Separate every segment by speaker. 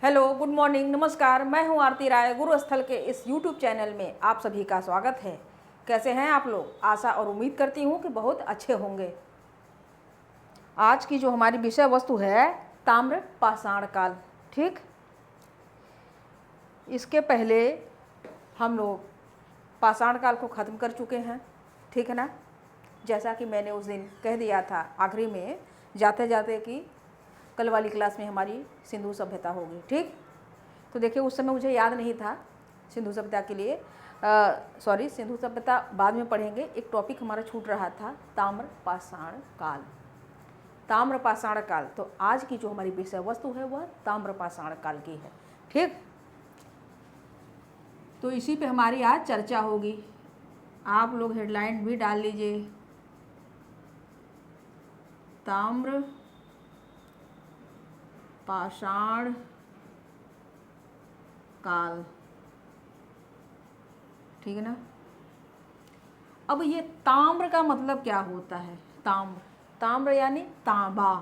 Speaker 1: Hello, good morning, नमस्कार। मैं हूं आरती राय। गुरु स्थल के इस यूट्यूब चैनल में आप सभी का स्वागत है। कैसे हैं आप लोग? आशा और उम्मीद करती हूं कि बहुत अच्छे होंगे। आज की जो हमारी विषय वस्तु है ताम्र पाषाण काल। ठीक, इसके पहले हम लोग पाषाण काल को ख़त्म कर चुके हैं, ठीक है ना। जैसा कि मैंने उस दिन कह दिया था आखिरी में जाते जाते कि कल वाली क्लास में हमारी सिंधु सभ्यता होगी। ठीक, तो देखिए उस समय मुझे याद नहीं था सिंधु सभ्यता के लिए, सॉरी, सिंधु सभ्यता बाद में पढ़ेंगे। एक टॉपिक हमारा छूट रहा था ताम्र पाषाण काल। ताम्र पाषाण काल, तो आज की जो हमारी विषय वस्तु है वह ताम्र पाषाण काल की है। ठीक, तो इसी पे हमारी आज चर्चा होगी। आप लोग हेडलाइन भी डाल लीजिए, ताम्र पाषाण काल, ठीक है ना। अब ये ताम्र का मतलब क्या होता है? ताम्र, ताम्र यानी तांबा,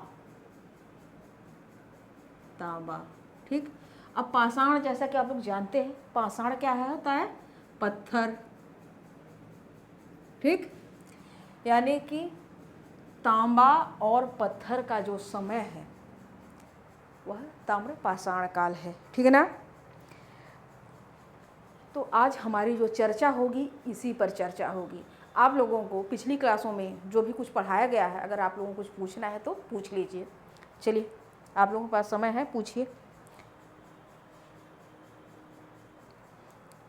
Speaker 1: तांबा। ठीक, अब पाषाण, जैसा कि आप लोग जानते हैं पाषाण क्या है, होता है पत्थर। ठीक, यानी कि तांबा और पत्थर का जो समय है वह ताम्र पाषाण काल है, ठीक है ना। तो आज हमारी जो चर्चा होगी इसी पर चर्चा होगी। आप लोगों को पिछली क्लासों में जो भी कुछ पढ़ाया गया है, अगर आप लोगों को कुछ पूछना है तो पूछ लीजिए। चलिए, आप लोगों के पास समय है, पूछिए।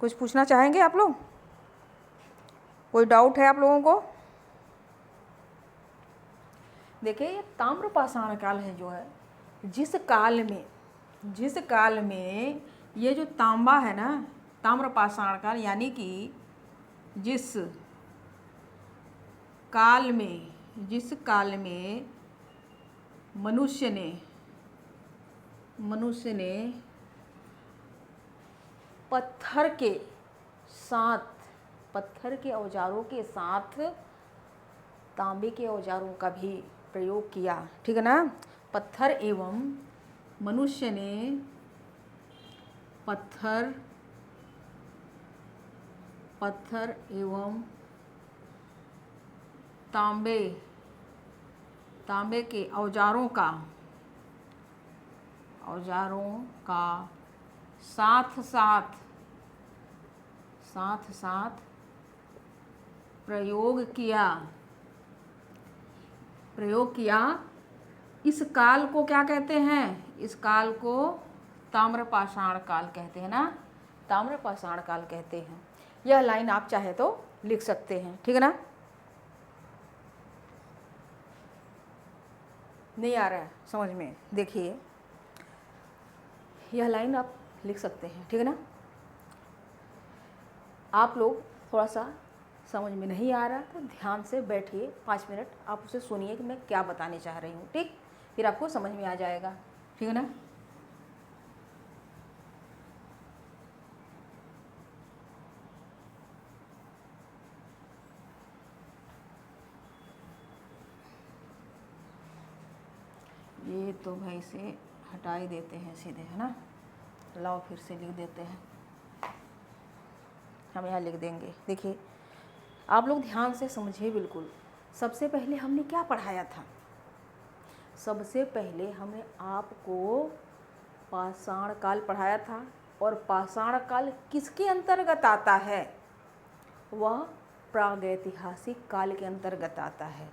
Speaker 1: कुछ पूछना चाहेंगे आप लोग? कोई डाउट है आप लोगों को? देखिए, ये ताम्र पाषाण काल है जो है, जिस काल में ये जो तांबा है ना, ताम्र पाषाण काल, यानी कि जिस काल में मनुष्य ने पत्थर के औजारों के साथ तांबे के औजारों का भी प्रयोग किया, ठीक है ना। पत्थर एवं मनुष्य ने पत्थर एवं तांबे के औजारों का साथ साथ प्रयोग किया। इस काल को क्या कहते हैं? इस काल को ताम्र पाषाण काल कहते हैं ना, ताम्र पाषाण काल कहते हैं। यह लाइन आप चाहे तो लिख सकते हैं, ठीक है ना। नहीं आ रहा है समझ में? देखिए, यह लाइन आप लिख सकते हैं, ठीक है ना। आप लोग थोड़ा सा समझ में नहीं आ रहा तो ध्यान से बैठिए, 5 मिनट आप उसे सुनिए कि मैं क्या बताने चाह रही हूँ। ठीक, फिर आपको समझ में आ जाएगा, ठीक है ना। ये तो भाई से हटा ही देते हैं सीधे, है ना। लाओ फिर से लिख देते हैं, हम यहाँ लिख देंगे। देखिए, आप लोग ध्यान से समझिए बिल्कुल। सबसे पहले हमने क्या पढ़ाया था? सबसे पहले हमने आपको पाषाण काल पढ़ाया था, और पाषाण काल किसके अंतर्गत आता है? वह प्रागैतिहासिक काल के अंतर्गत आता है।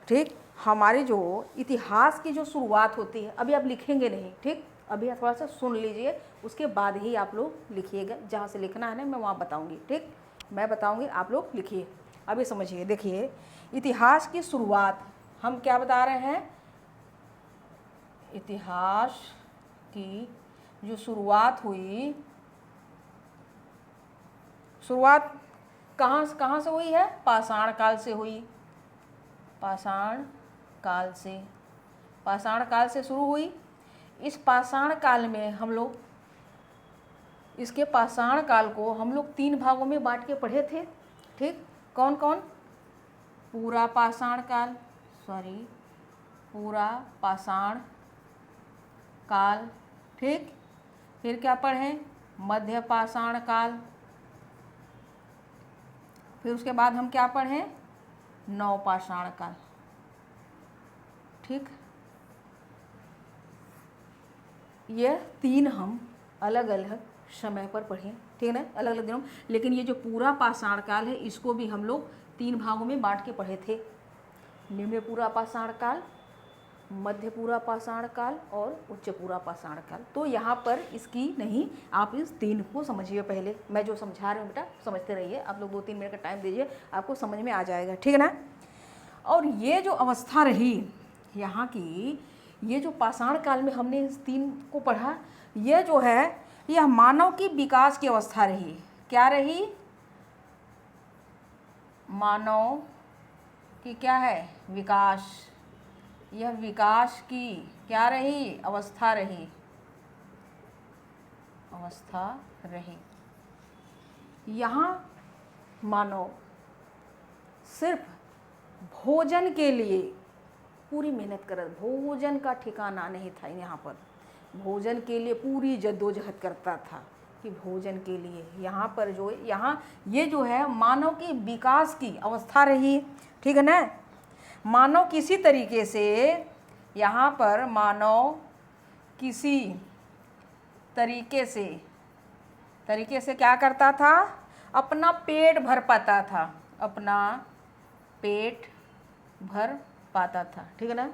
Speaker 1: ठीक, हमारे जो इतिहास की जो शुरुआत होती है, अभी आप लिखेंगे नहीं, ठीक, अभी आप थोड़ा सा सुन लीजिए, उसके बाद ही आप लोग लिखिएगा। जहाँ से लिखना है ना मैं वहाँ बताऊँगी, ठीक, मैं बताऊँगी, आप लोग लिखिए। अभी समझिए, देखिए, इतिहास की शुरुआत हम क्या बता रहे हैं? इतिहास की जो शुरुआत हुई, शुरुआत कहाँ से हुई है? पाषाण काल से हुई। पाषाण काल से शुरू हुई। इस पाषाण काल में हम लोग, इसके पाषाण काल को हम लोग 3 भागों में बांट के पढ़े थे। ठीक, कौन कौन? पूरा पाषाण काल, ठीक, फिर क्या पढ़े, मध्य पाषाण काल। फिर उसके बाद हम क्या पढ़े, नवपाषाण काल। ठीक, ये 3 हम अलग अलग समय पर पढ़े, ठीक है ना, अलग अलग दिनों। लेकिन ये जो पूरा पाषाण काल है इसको भी हम लोग 3 भागों में बांट के पढ़े थे, निम्न पूरा पाषाण काल, मध्य पूरा पाषाण काल और उच्च पूरा पाषाण काल। तो यहाँ पर इसकी नहीं, आप इस 3 को समझिए। पहले मैं जो समझा रही हूँ बेटा समझते रहिए, आप लोग 2-3 मिनट का टाइम दीजिए, आपको समझ में आ जाएगा, ठीक है ना। और ये जो अवस्था रही यहाँ की, ये जो पाषाण काल में हमने इस 3 को पढ़ा, ये जो है यह मानव की विकास की अवस्था रही। क्या रही, मानव की क्या है, विकास। यह विकास की क्या रही, अवस्था रही, अवस्था रही। यहाँ मानव सिर्फ भोजन के लिए पूरी मेहनत कर, भोजन का ठिकाना नहीं था यहाँ पर, भोजन के लिए पूरी जद्दोजहद करता था कि भोजन के लिए। यहाँ पर जो यहाँ ये जो है मानव की विकास की अवस्था रही, ठीक है ना। मानव किसी तरीके से, यहाँ पर मानव किसी तरीके से क्या करता था, अपना पेट भर पाता था, अपना पेट भर पाता था, ठीक है ना।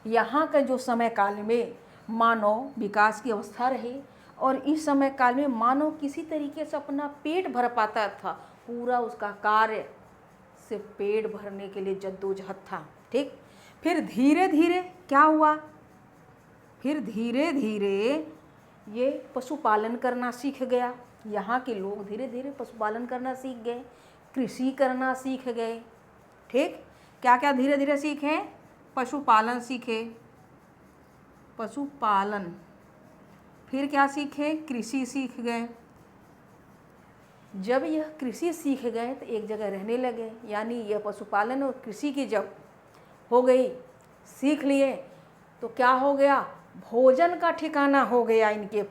Speaker 1: यहाँ का जो समय काल में मानव विकास की अवस्था रही और इस समय काल में मानव किसी तरीके से अपना पेट भर पाता था, पूरा उसका कार्य सिर्फ पेट भरने के लिए जद्दोजहद था, ठीक। फिर धीरे धीरे क्या हुआ, फिर धीरे धीरे ये पशुपालन करना सीख गया। यहाँ के लोग धीरे धीरे पशुपालन करना सीख गए, कृषि करना सीख गए, ठीक। क्या क्या धीरे धीरे सीखे, पशुपालन सीखे, पशुपालन, फिर क्या सीखे, कृषि सीख गए। जब यह कृषि सीख गए तो एक जगह रहने लगे, यानी यह पशुपालन और कृषि की जब हो गई, सीख लिए, तो क्या हो गया, भोजन का ठिकाना हो गया इनके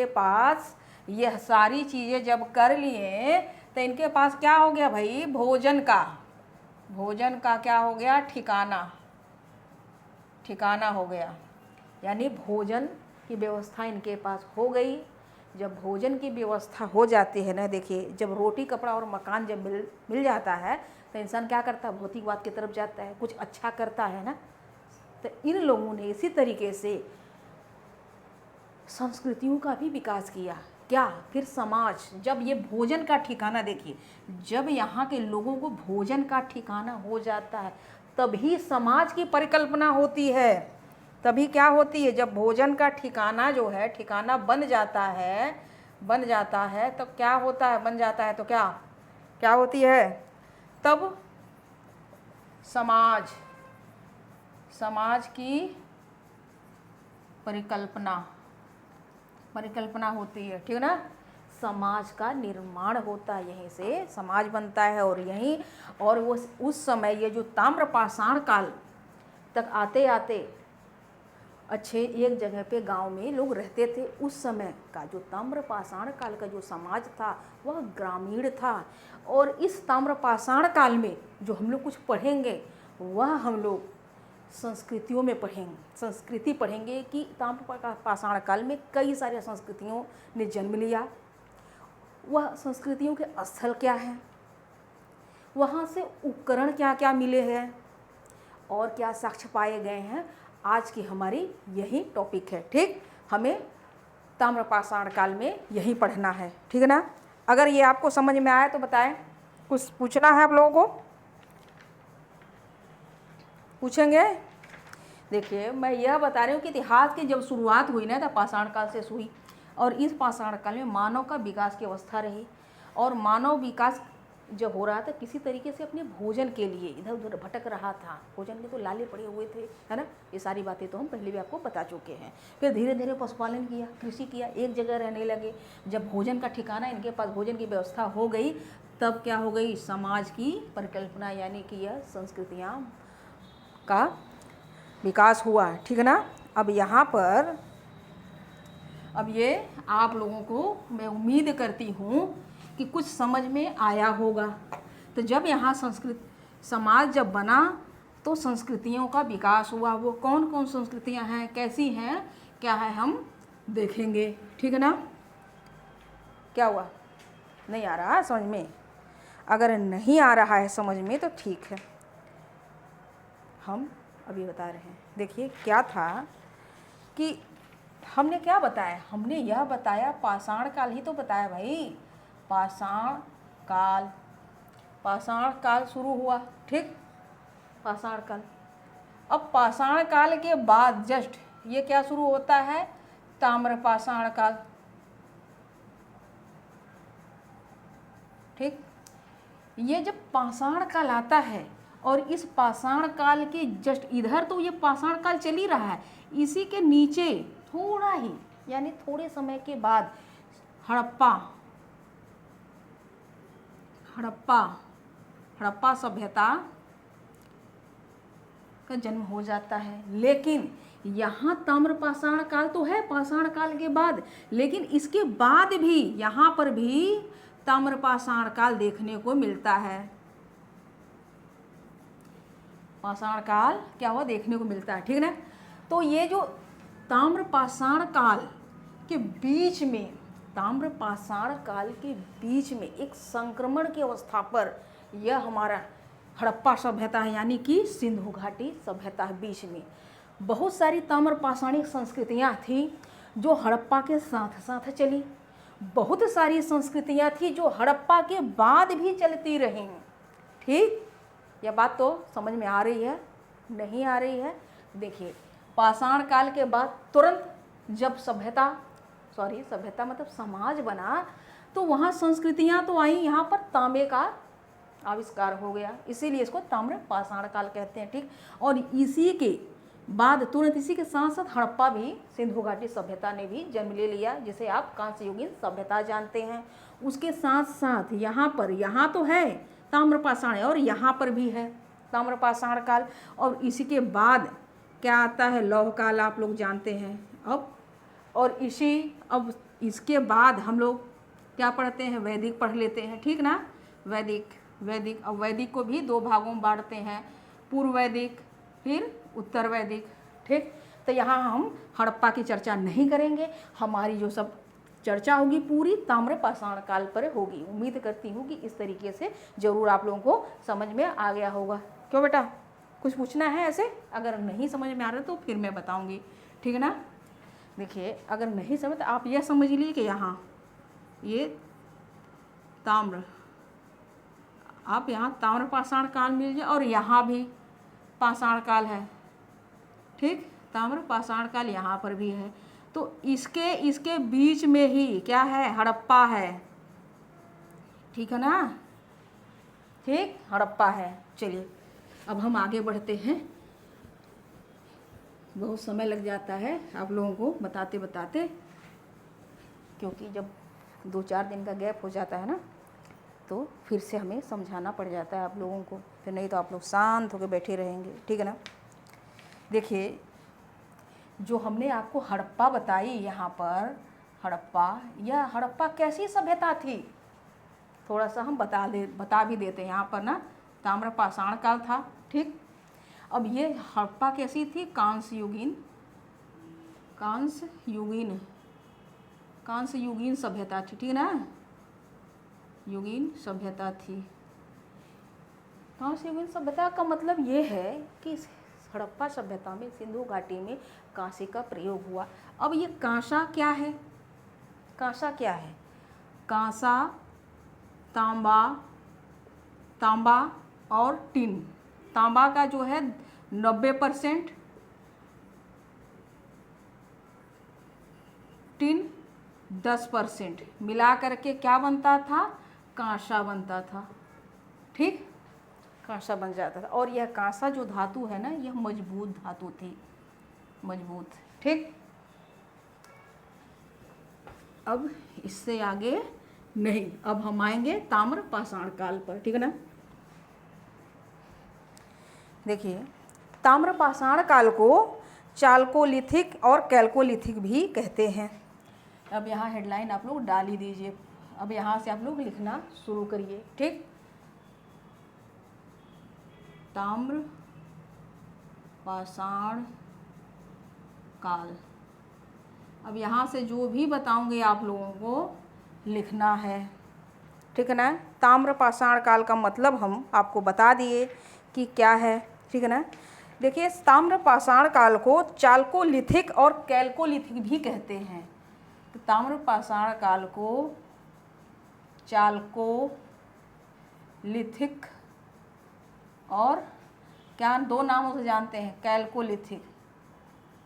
Speaker 1: पास यह सारी चीज़ें जब कर लिए तो इनके पास क्या हो गया भाई, भोजन का क्या हो गया, ठिकाना हो गया, यानी भोजन की व्यवस्था इनके पास हो गई। जब भोजन की व्यवस्था हो जाती है ना, देखिए जब रोटी कपड़ा और मकान जब मिल जाता है तो इंसान क्या करता है, भौतिकवाद की तरफ जाता है, कुछ अच्छा करता है ना। तो इन लोगों ने इसी तरीके से संस्कृतियों का भी विकास किया। क्या, फिर समाज, जब ये भोजन का ठिकाना, देखिए जब यहाँ के लोगों को भोजन का ठिकाना हो जाता है तभी समाज की परिकल्पना होती है। तभी क्या होती है, जब भोजन का ठिकाना जो है, ठिकाना बन जाता है तो क्या होता है, बन जाता है तो क्या होती है, तब समाज की परिकल्पना होती है, ठीक है ना। समाज का निर्माण होता है, यहीं से समाज बनता है। और वो उस समय ये जो ताम्रपाषाण काल तक आते आते अच्छे एक जगह पे गांव में लोग रहते थे। उस समय का जो ताम्रपाषाण काल का जो समाज था वह ग्रामीण था। और इस ताम्रपाषाण काल में जो हम लोग कुछ पढ़ेंगे वह हम लोग संस्कृतियों में संस्कृति पढ़ेंगे कि ताम्रपाषाण काल में कई सारी संस्कृतियों ने जन्म लिया। वह संस्कृतियों के स्थल क्या हैं, वहाँ से उपकरण क्या क्या मिले हैं और क्या साक्ष्य पाए गए हैं, आज की हमारी यही टॉपिक है, ठीक। हमें ताम्रपाषाण काल में यही पढ़ना है, ठीक है ना। अगर ये आपको समझ में आए तो बताएं, कुछ पूछना है आप लोगों को, पूछेंगे। देखिए मैं यह बता रही हूँ कि इतिहास की जब शुरुआत हुई ना तो पाषाण काल से हुई और इस पाषाण काल में मानव का विकास की अवस्था रही। और मानव विकास जब हो रहा था किसी तरीके से अपने भोजन के लिए इधर उधर भटक रहा था, भोजन के तो लाले पड़े हुए थे, है ना। ये सारी बातें तो हम पहले भी आपको बता चुके हैं। फिर धीरे धीरे पशुपालन किया, कृषि किया, एक जगह रहने लगे। जब भोजन का ठिकाना इनके पास भोजन की व्यवस्था हो गई तब क्या हो गई, समाज की परिकल्पना, यानी कि यह संस्कृतियाँ का विकास हुआ, ठीक है ना। अब यहाँ पर अब ये आप लोगों को मैं उम्मीद करती हूँ कि कुछ समझ में आया होगा। तो जब यहाँ संस्कृत समाज जब बना तो संस्कृतियों का विकास हुआ। वो कौन कौन संस्कृतियाँ हैं, कैसी हैं, क्या है, हम देखेंगे। ठीक है ना। क्या हुआ, नहीं आ रहा है समझ में? अगर नहीं आ रहा है समझ में तो ठीक है, हम अभी बता रहे हैं। देखिए क्या था कि हमने क्या बताया, हमने यह बताया पाषाण काल ही तो बताया भाई। पाषाण काल, पाषाण काल शुरू हुआ, ठीक, पाषाण काल। अब पाषाण काल के बाद जस्ट ये क्या शुरू होता है, ताम्र पाषाण काल। ठीक, ये जब पाषाण काल आता है और इस पाषाण काल के जस्ट इधर तो ये पाषाण काल चल ही रहा है, इसी के नीचे थोड़ा ही यानी थोड़े समय के बाद हड़प्पा हड़प्पा हड़प्पा सभ्यता का जन्म हो जाता है। लेकिन यहाँ ताम्र पाषाण काल तो है पाषाण काल के बाद, लेकिन इसके बाद भी यहाँ पर भी ताम्र पाषाण काल देखने को मिलता है। पाषाण काल क्या हुआ, देखने को मिलता है। ठीक ना। तो ये जो ताम्र पाषाण काल के बीच में, ताम्र पाषाण काल के बीच में एक संक्रमण की अवस्था पर यह हमारा हड़प्पा सभ्यता है, यानी कि सिंधु घाटी सभ्यता है। बीच में बहुत सारी ताम्र पाषाणिक संस्कृतियाँ थी जो हड़प्पा के साथ साथ चली, बहुत सारी संस्कृतियाँ थी जो हड़प्पा के बाद भी चलती रहीं। ठीक, यह बात तो समझ में आ रही है, नहीं आ रही है? देखिए पाषाण काल के बाद तुरंत जब सभ्यता मतलब समाज बना तो वहाँ संस्कृतियाँ तो आई, यहाँ पर तांबे का आविष्कार हो गया, इसीलिए इसको ताम्र पाषाण काल कहते हैं। ठीक, और इसी के बाद तुरंत इसी के साथ साथ हड़प्पा भी, सिंधु घाटी सभ्यता ने भी जन्म ले लिया, जिसे आप कांस्य युगीन सभ्यता जानते हैं। उसके साथ साथ यहाँ तो है ताम्र पाषाण और यहाँ पर भी है ताम्र पाषाण काल। और इसी के बाद क्या आता है, लौह काल, आप लोग जानते हैं। अब इसके बाद हम लोग क्या पढ़ते हैं, वैदिक पढ़ लेते हैं। ठीक ना, वैदिक। अब वैदिक को भी दो भागों में बांटते हैं, पूर्व वैदिक फिर उत्तर वैदिक। ठीक, तो यहाँ हम हड़प्पा की चर्चा नहीं करेंगे, हमारी जो सब चर्चा होगी पूरी ताम्र पाषाण काल पर होगी। उम्मीद करती हूँ कि इस तरीके से ज़रूर आप लोगों को समझ में आ गया होगा। क्यों बेटा, कुछ पूछना है ऐसे? अगर नहीं समझ में आ रहा तो फिर मैं बताऊँगी। ठीक है ना। देखिए अगर नहीं समझ तो आप यह समझ लीजिए कि यहाँ ये ताम्र, आप यहाँ ताम्र पाषाण काल मिल जाए और यहाँ भी पाषाण काल है। ठीक, ताम्र पाषाण काल यहाँ पर भी है, तो इसके बीच में ही क्या है, हड़प्पा है। ठीक है ना। ठीक, हड़प्पा है। चलिए अब हम आगे बढ़ते हैं, बहुत समय लग जाता है आप लोगों को बताते बताते, क्योंकि जब 2-4 दिन का गैप हो जाता है ना तो फिर से हमें समझाना पड़ जाता है आप लोगों को, फिर नहीं तो आप लोग शांत होकर बैठे रहेंगे। ठीक है ना। देखिए जो हमने आपको हड़प्पा बताई, यहाँ पर हड़प्पा कैसी सभ्यता थी, थोड़ा सा हम बता भी देते हैं। यहाँ पर ना ताम्र पाषाण काल था। ठीक, अब ये हड़प्पा कैसी थी, कांस्य युगीन सभ्यता थी। ठीक ना, युगीन सभ्यता थी। कांस्य युगीन सभ्यता का मतलब ये है कि इस हड़प्पा सभ्यता में, सिंधु घाटी में कांसे का प्रयोग हुआ। अब ये कांसा क्या है, कांसा, तांबा और टिन। तांबा का जो है 90%, टिन 10%, मिला करके क्या बनता था, कांसा बनता था। ठीक, कांसा बन जाता था। और यह कांसा जो धातु है ना, यह मजबूत धातु थी, मजबूत। ठीक, अब इससे आगे नहीं, अब हम आएंगे ताम्र पाषाण काल पर। ठीक है ना। देखिए ताम्र पाषाण काल को चाल्कोलिथिक और कैल्कोलिथिक भी कहते हैं। अब यहाँ हेडलाइन आप लोग डाल ही दीजिए। अब यहाँ से आप लोग लिखना शुरू करिए, ठीक। ताम्र पाषाण काल। अब यहाँ से जो भी बताऊंगे आप लोगों को लिखना है, ठीक है ना। ताम्र पाषाण काल का मतलब हम आपको बता दिए कि क्या है, ठीक है ना। देखिए, ताम्र पाषाण काल को चाल्कोलिथिक और कैल्कोलिथिक भी कहते हैं। तो ताम्र पाषाण काल को चाल्कोलिथिक और क्या दो नामों से जानते हैं, कैल्कोलिथिक,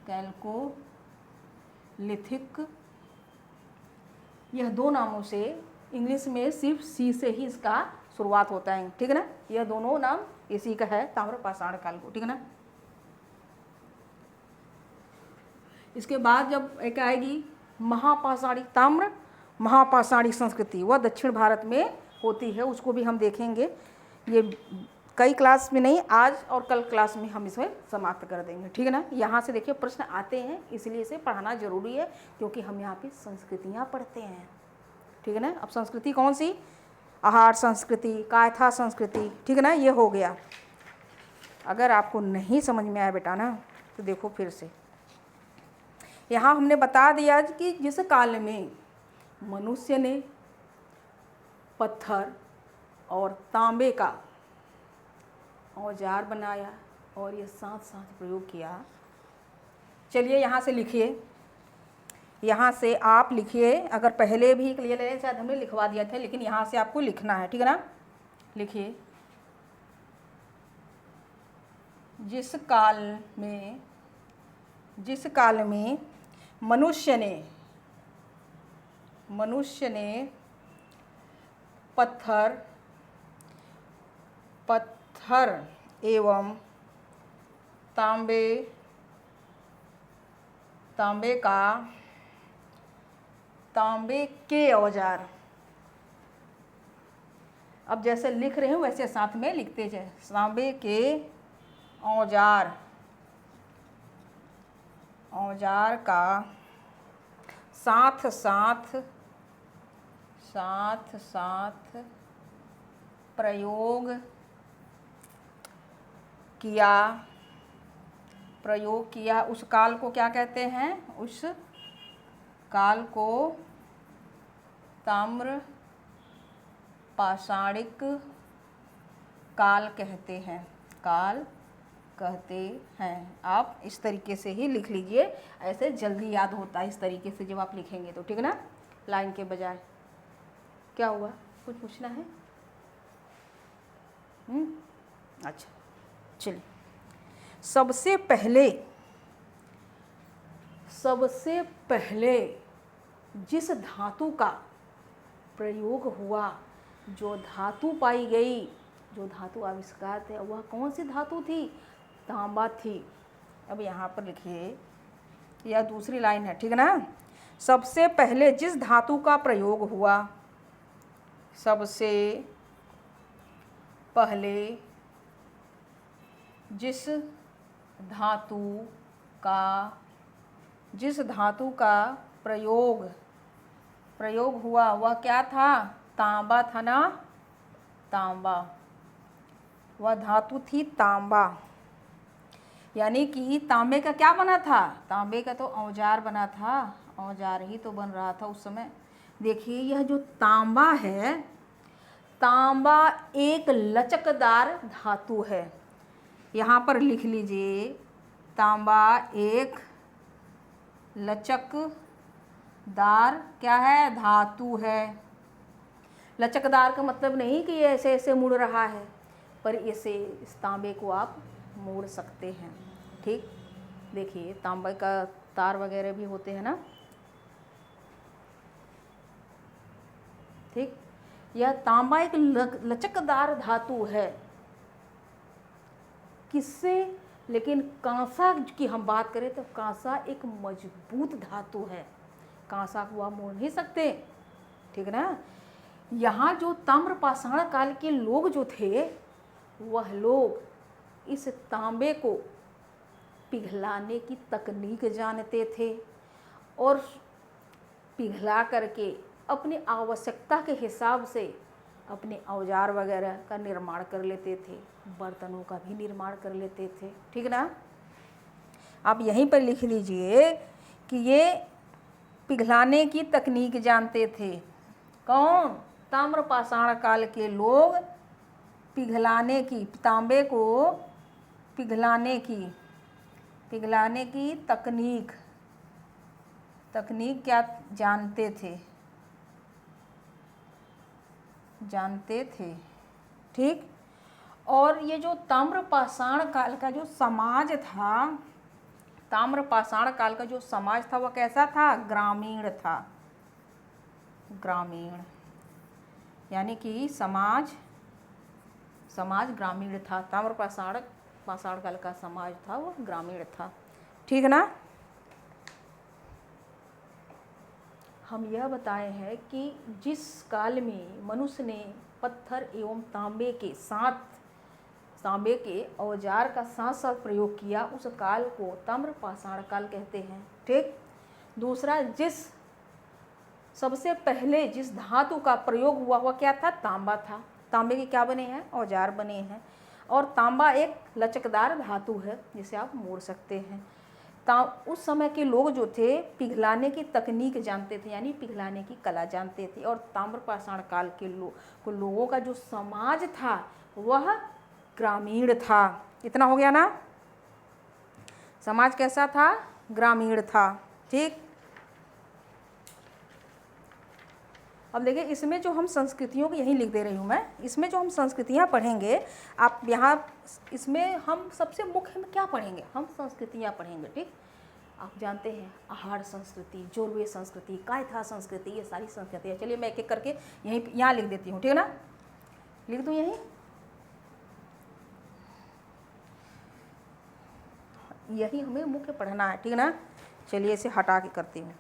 Speaker 1: कैल्कोलिथिक, यह दो नामों से, इंग्लिश में सिर्फ सी से ही इसका शुरुआत होता है, ठीक है ना। यह दोनों नाम इसी का है, ताम्र पाषाण काल को, ठीक है ना। इसके बाद जब एक आएगी महापाषाणी, ताम्र महापाषाणी संस्कृति, वह दक्षिण भारत में होती है, उसको भी हम देखेंगे। ये कई क्लास में नहीं, आज और कल क्लास में हम इसे समाप्त कर देंगे, ठीक है ना। यहाँ से देखिए प्रश्न आते हैं, इसलिए इसे पढ़ाना जरूरी है, क्योंकि हम यहाँ पे संस्कृतियाँ पढ़ते हैं, ठीक है ना। अब संस्कृति कौन सी, आहार संस्कृति, कायथा संस्कृति, ठीक है ना, ये हो गया। अगर आपको नहीं समझ में आया बेटा ना, तो देखो फिर से यहाँ हमने बता दिया कि जिस काल में मनुष्य ने पत्थर और तांबे का औजार बनाया और ये साथ साथ प्रयोग किया। चलिए यहाँ से लिखिए, यहाँ से आप लिखिए। अगर पहले भी क्लियर शायद हमने लिखवा दिया था, लेकिन यहाँ से आपको लिखना है, ठीक है ना। लिखिए, जिस काल में मनुष्य ने पत्थर एवं तांबे के औजार, अब जैसे लिख रहे हैं वैसे साथ में लिखते जाए, तांबे के औजार का साथ साथ प्रयोग किया। उस काल को क्या कहते हैं, उस काल को ताम्र पाषाणिक काल कहते हैं। आप इस तरीके से ही लिख लीजिए, ऐसे जल्दी याद होता है इस तरीके से जब आप लिखेंगे तो, ठीक है ना, लाइन के बजाय। क्या हुआ, कुछ पूछना है? अच्छा, चलिए। सबसे पहले जिस धातु का प्रयोग हुआ, जो धातु पाई गई, जो धातु आविष्कार थे, वह कौन सी धातु थी, तांबा थी। अब यहाँ पर लिखिए, यह दूसरी लाइन है, ठीक है ना। सबसे पहले जिस धातु का प्रयोग हुआ, सबसे पहले जिस धातु का प्रयोग हुआ वह क्या था, तांबा था ना, तांबा, वह धातु थी तांबा। यानी कि तांबे का क्या बना था, तांबे का तो औजार बना था, औजार ही तो बन रहा था उस समय। देखिए, यह जो तांबा है, तांबा एक लचकदार धातु है। यहाँ पर लिख लीजिए, तांबा एक लचकदार क्या है, धातु है। लचकदार का मतलब नहीं कि ये ऐसे ऐसे मुड़ रहा है, पर इसे, इस तांबे को आप मोड़ सकते हैं, ठीक। देखिए, तांबे का तार वगैरह भी होते हैं ना, ठीक। यह तांबा एक लचकदार धातु है। किससे, लेकिन कांसा की हम बात करें तो कांसा एक मजबूत धातु है, कांसा को आप मोड़ नहीं सकते, ठीक है ना। यहाँ जो ताम्र पाषाण काल के लोग जो थे, वह लोग इस तांबे को पिघलाने की तकनीक जानते थे और पिघला करके अपनी आवश्यकता के हिसाब से अपने औजार वगैरह का निर्माण कर लेते थे, बर्तनों का भी निर्माण कर लेते थे। ठीक ना। आप यहीं पर लिख लीजिए कि ये पिघलाने की तकनीक जानते थे। कौन? ताम्र पाषाण काल के लोग पिघलाने की, तांबे को पिघलाने की तकनीक क्या जानते थे। ठीक। और ये जो ताम्र पाषाण काल का जो समाज था, ताम्र पाषाण काल का जो समाज था वह कैसा था? ग्रामीण था। ग्रामीण यानी कि समाज ग्रामीण था। ताम्र पाषाण काल का समाज था वो ग्रामीण था। ठीक ना। हम यह बताए हैं कि जिस काल में मनुष्य ने पत्थर एवं तांबे के औजार का साथ साथ प्रयोग किया, उस काल को ताम्र पाषाण काल कहते हैं। ठीक। दूसरा, सबसे पहले जिस धातु का प्रयोग हुआ वह क्या था? तांबा था। तांबे के क्या बने हैं? औजार बने हैं। और तांबा एक लचकदार धातु है जिसे आप मोड़ सकते हैं। उस समय के लोग जो थे पिघलाने की तकनीक जानते थे, यानी पिघलाने की कला जानते थे। और ताम्र पाषाण काल के लोगों का जो समाज था वह ग्रामीण था। इतना हो गया ना। समाज कैसा था? ग्रामीण था। ठीक। अब देखिए, इसमें जो हम संस्कृतियों को यहीं लिख दे रही हूँ मैं, इसमें जो हम संस्कृतियाँ पढ़ेंगे, आप यहाँ इसमें हम सबसे मुख्य में क्या पढ़ेंगे? हम संस्कृतियाँ पढ़ेंगे। ठीक। आप जानते हैं आहार संस्कृति, जोरवे संस्कृति, कायथा संस्कृति, ये सारी संस्कृतियाँ। चलिए मैं एक एक करके यहाँ लिख देती हूँ। ठीक है ना। लिख दूँ यहीं? यही हमें मुख्य पढ़ना है। ठीक ना। चलिए इसे हटा के करती हूँ।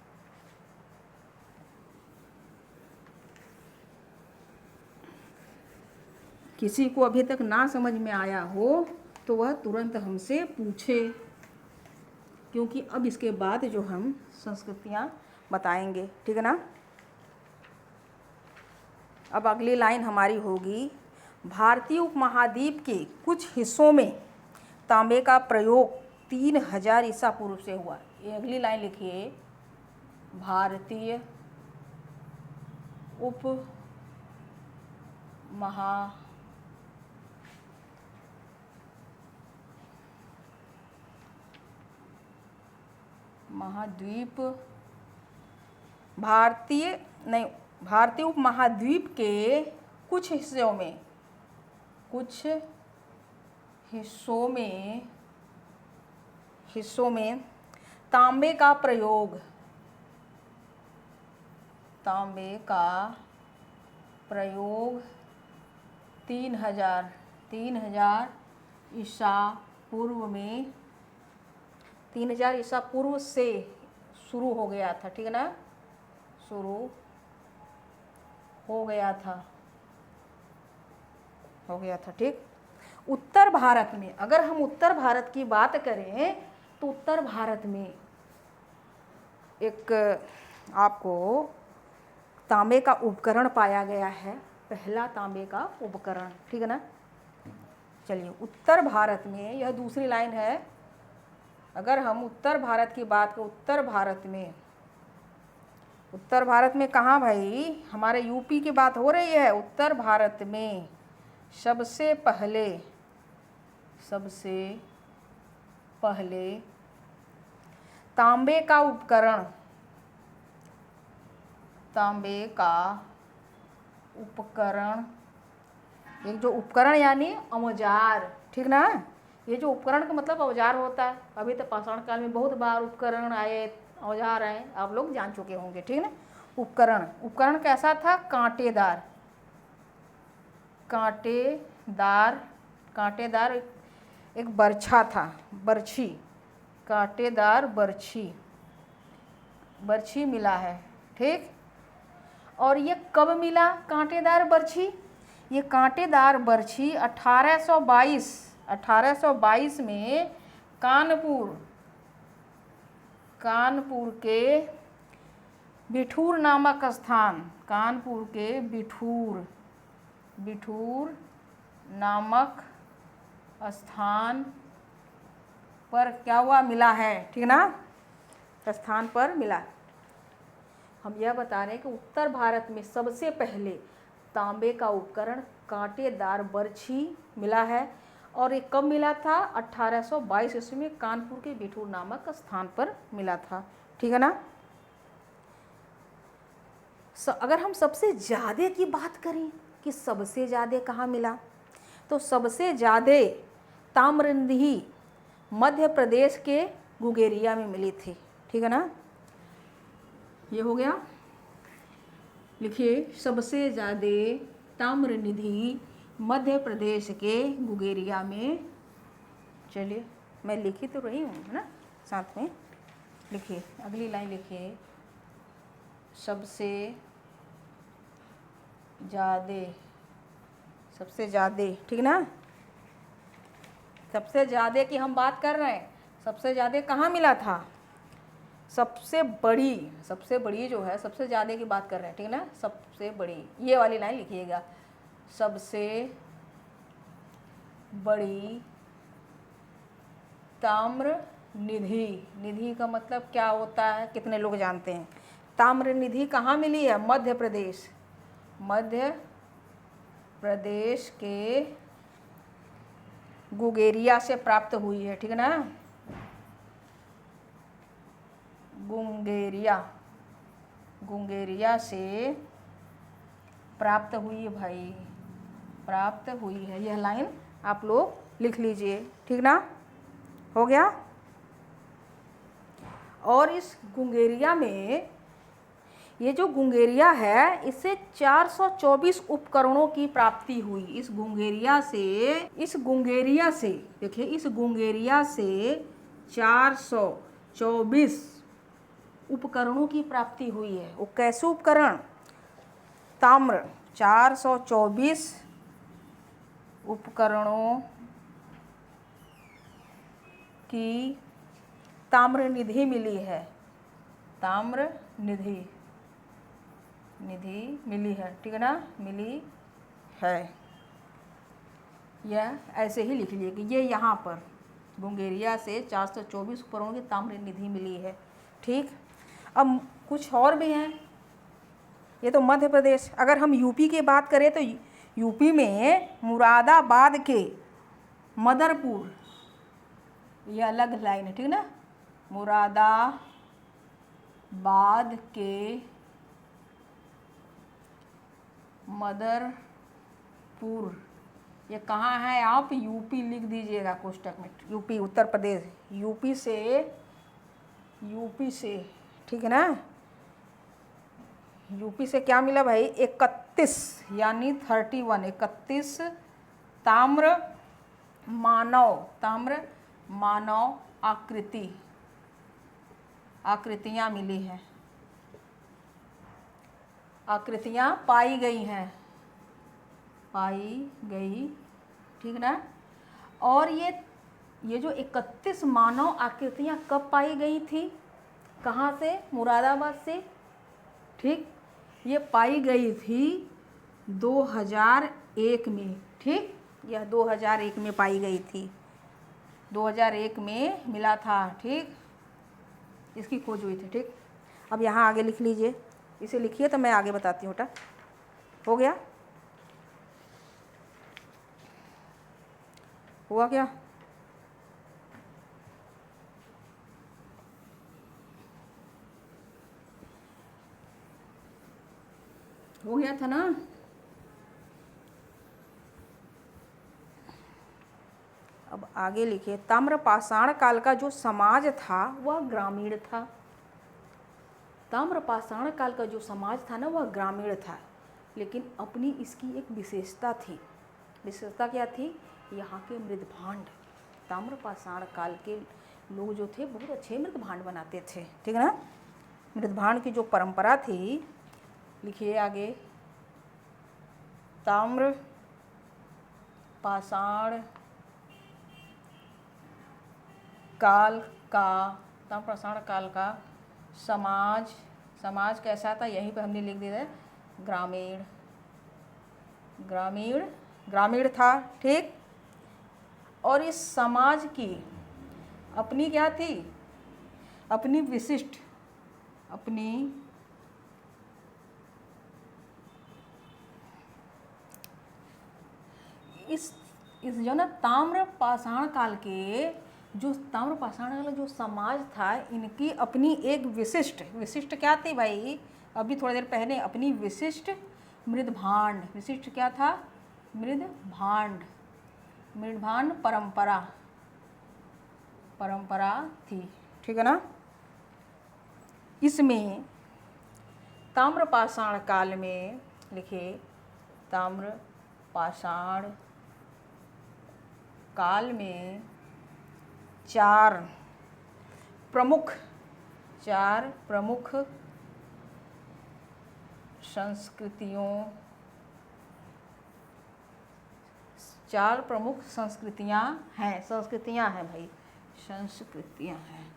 Speaker 1: किसी को अभी तक ना समझ में आया हो तो वह तुरंत हमसे पूछे, क्योंकि अब इसके बाद जो हम संस्कृतियाँ बताएंगे। ठीक है ना। अब अगली लाइन हमारी होगी, भारतीय उपमहाद्वीप के कुछ हिस्सों में तांबे का प्रयोग 3000 ईसा पूर्व से हुआ। ये अगली लाइन लिखिए, भारतीय भारतीय उपमहाद्वीप के कुछ हिस्सों में तांबे का प्रयोग 3000 ईसा पूर्व से शुरू हो गया था। ठीक है ना। शुरू हो गया था। ठीक। उत्तर भारत में, अगर हम उत्तर भारत की बात करें तो उत्तर भारत में एक आपको तांबे का उपकरण पाया गया है, पहला तांबे का उपकरण। ठीक है ना। चलिए, उत्तर भारत में, यह दूसरी लाइन है। अगर हम उत्तर भारत की बात करें, उत्तर भारत में कहाँ भाई? हमारे यूपी की बात हो रही है। उत्तर भारत में सबसे पहले तांबे का उपकरण एक जो उपकरण यानी औजार। ठीक ना। ये जो उपकरण का मतलब औजार होता है। अभी तो पाषाण काल में बहुत बार उपकरण आए, औजार आए, आप लोग जान चुके होंगे। ठीक ना। उपकरण कैसा था? कांटेदार एक बर्छा था, कांटेदार बर्छी मिला है। ठीक। और ये कब मिला कांटेदार बर्छी? ये कांटेदार बर्छी 1822 में कानपुर के बिठूर नामक स्थान, कानपुर के बिठूर नामक स्थान पर क्या हुआ, मिला है, ठीक ना, स्थान पर मिला। हम यह बता रहे हैं कि उत्तर भारत में सबसे पहले तांबे का उपकरण कांटेदार बर्छी मिला है, और ये कब मिला था, 1822 ईस्वी में कानपुर के बिठूर नामक स्थान पर मिला था, ठीक है ना। अगर हम सबसे ज़्यादा की बात करें कि सबसे ज़्यादा कहाँ मिला, तो सबसे ज़्यादा ताम्रनिधि मध्य प्रदेश के गुगेरिया में मिली थी, ठीक है ना। ये हो गया, लिखिए सबसे ज़्यादा ताम्रनिधि मध्य प्रदेश के गुगेरिया में। चलिए मैं लिखी तो रही हूँ, है ना, साथ में लिखिए, अगली लाइन लिखिए, सबसे ज़्यादा, ठीक ना। सबसे ज़्यादा की हम बात कर रहे हैं, सबसे ज़्यादा कहाँ मिला था, सबसे बड़ी जो है, सबसे ज़्यादा की बात कर रहे हैं, ठीक है ना, सबसे बड़ी, ये वाली लाइन लिखिएगा, सबसे बड़ी ताम्रनिधि, निधि का मतलब क्या होता है, कितने लोग जानते हैं। ताम्रनिधि कहाँ मिली है, मध्य प्रदेश के गुगेरिया से प्राप्त हुई है, ठीक है ना, गुंगेरिया से प्राप्त हुई है भाई, प्राप्त हुई है, यह लाइन आप लोग लिख लीजिए, ठीक ना, हो गया। और इस गुंगेरिया में, ये जो गुंगेरिया है, इससे 424 उपकरणों की प्राप्ति हुई। इस गुंगेरिया से देखिए, इस गुंगेरिया से 424 उपकरणों की प्राप्ति हुई है। वो कैसे उपकरण, ताम्र, 424 उपकरणों की ताम्रनिधि मिली है, ताम्रनिधि मिली है, ठीक है ना, मिली है। यह ऐसे ही लिख लीजिए कि ये यहाँ पर गुंगेरिया से 424 उपकरणों की ताम्रनिधि मिली है, ठीक। अब कुछ और भी हैं, ये तो मध्य प्रदेश। अगर हम यूपी की बात करें तो यूपी में मुरादाबाद के मदरपुर, ये अलग लाइन है, ठीक ना, मुरादाबाद के मदरपुर, ये कहाँ है, आप यूपी लिख दीजिएगा कोष्टक में, यूपी उत्तर प्रदेश, यूपी से, ठीक है ना। यूपी से क्या मिला भाई, 31 यानी 31 ताम्र मानव आकृतियाँ मिली हैं, आकृतियाँ पाई गई, ठीक ना। और ये जो 31 मानव आकृतियाँ कब पाई गई थी, कहाँ से, मुरादाबाद से, ठीक। ये पाई गई थी 2001 में, ठीक, यह 2001 में पाई गई थी, 2001 में मिला था, ठीक, इसकी खोज हुई थी, ठीक। अब यहाँ आगे लिख लीजिए, इसे लिखिए तो मैं आगे बताती हूँ, बेटा, हो गया, हुआ क्या, हो गया था ना। अब आगे लिखिए, ताम्रपाषाण काल का जो समाज था वह ग्रामीण था, ताम्रपाषाण काल का जो समाज था ना वह ग्रामीण था, लेकिन अपनी इसकी एक विशेषता थी। विशेषता क्या थी, यहाँ के मृदभांड, ताम्रपाषाण काल के लोग जो थे बहुत अच्छे मृदभांड बनाते थे, ठीक है ना। मृदभांड की जो परंपरा थी, लिखिए आगे, ताम्रपाषाण काल का समाज समाज कैसा था यहीं पे हमने लिख दिया है, ग्रामीण, ग्रामीण, ग्रामीण था। ठीक। और इस समाज की अपनी क्या थी, अपनी विशिष्ट, अपनी इस जो ना ताम्र पाषाण काल के, जो ताम्र पाषाण काल जो समाज था, इनकी अपनी एक विशिष्ट, विशिष्ट क्या थी भाई, अभी थोड़ी देर पहले, अपनी विशिष्ट मृद भांड, विशिष्ट क्या था, मृद भांड, मृद भांड परंपरा, परंपरा थी। ठीक है ना। इसमें ताम्र पाषाण काल में, लिखे, ताम्र पाषाण काल में चार प्रमुख संस्कृतियों, चार प्रमुख संस्कृतियां हैं, संस्कृतियां हैं भाई, संस्कृतियां हैं,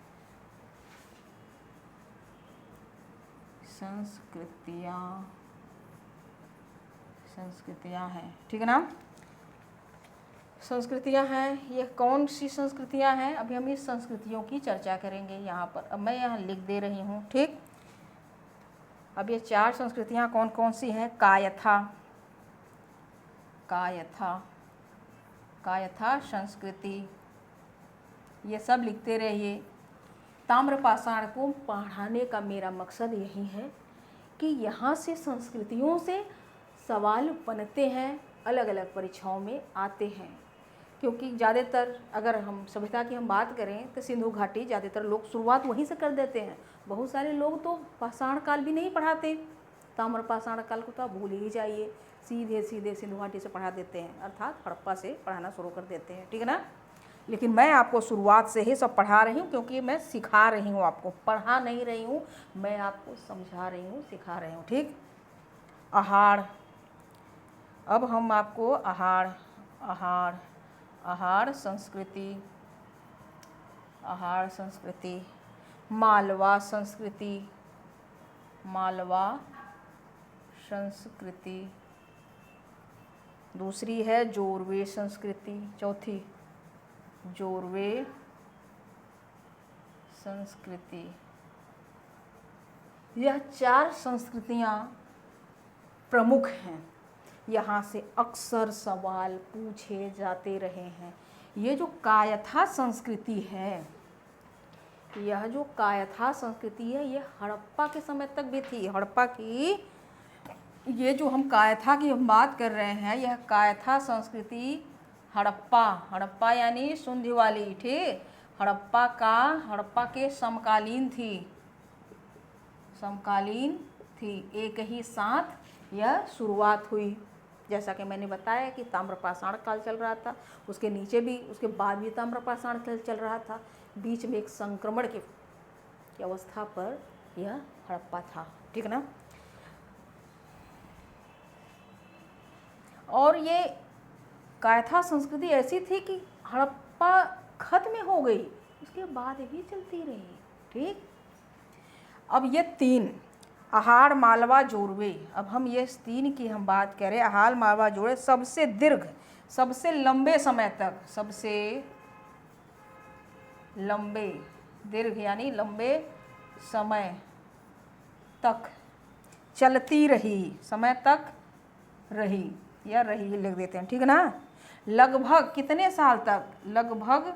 Speaker 1: संस्कृतियां हैं। ठीक है ना। संस्कृतियां हैं, ये कौन सी संस्कृतियां हैं, अभी हम इस संस्कृतियों की चर्चा करेंगे यहाँ पर। अब मैं यहाँ लिख दे रही हूँ। ठीक। अब ये चार संस्कृतियां कौन कौन सी हैं, कायथा, कायथा, कायथा संस्कृति, ये सब लिखते रहिए। ताम्रपाषाण को पढ़ाने का मेरा मकसद यही है कि यहाँ से संस्कृतियों से सवाल बनते हैं, अलग अलग परीक्षाओं में आते हैं। क्योंकि ज़्यादातर अगर हम सभ्यता की हम बात करें तो सिंधु घाटी ज़्यादातर लोग शुरुआत वहीं से कर देते हैं। बहुत सारे लोग तो पाषाण काल भी नहीं पढ़ाते, ताम्र पाषाण काल को तो आप भूल ही जाइए, सीधे सीधे सिंधु घाटी से पढ़ा देते हैं, अर्थात हड़प्पा से पढ़ाना शुरू कर देते हैं। ठीक है ना। लेकिन मैं आपको शुरुआत से ही सब पढ़ा रही हूँ, क्योंकि मैं सिखा रही हूँ आपको, पढ़ा नहीं रही हूँ, मैं आपको समझा रही हूँ, सिखा रही हूँ। ठीक। आहार, अब हम आपको आहार संस्कृति, आहार संस्कृति, मालवा संस्कृति, मालवा संस्कृति, दूसरी है जोरवे संस्कृति, चौथी जोरवे संस्कृति। यह चार संस्कृतियां प्रमुख हैं, यहाँ से अक्सर सवाल पूछे जाते रहे हैं। ये जो कायथा संस्कृति है, यह जो कायथा संस्कृति है, ये हड़प्पा के समय तक भी थी। हड़प्पा की, ये जो हम कायथा की हम बात कर रहे हैं, यह कायथा संस्कृति हड़प्पा, हड़प्पा यानी सुंधी वाली, ठीक, हड़प्पा के समकालीन थी, समकालीन थी। एक ही साथ यह शुरुआत हुई। जैसा कि मैंने बताया कि ताम्रपाषाण काल चल रहा था, उसके नीचे भी, उसके बाद भी ताम्रपाषाण काल चल रहा था, बीच में एक संक्रमण की अवस्था पर यह हड़प्पा था। ठीक ना। और ये कायथा संस्कृति ऐसी थी कि हड़प्पा खत्म हो गई, उसके बाद भी चलती रही। ठीक। अब ये तीन, आहार, मालवा, जोरवे, अब हम ये तीन की हम बात करें, आहार, मालवा, जोरवे, सबसे दीर्घ, सबसे लंबे समय तक, सबसे लंबे, दीर्घ यानी लंबे समय तक चलती रही, समय तक रही, या रही लिख देते हैं। ठीक है ना। लगभग कितने साल तक, लगभग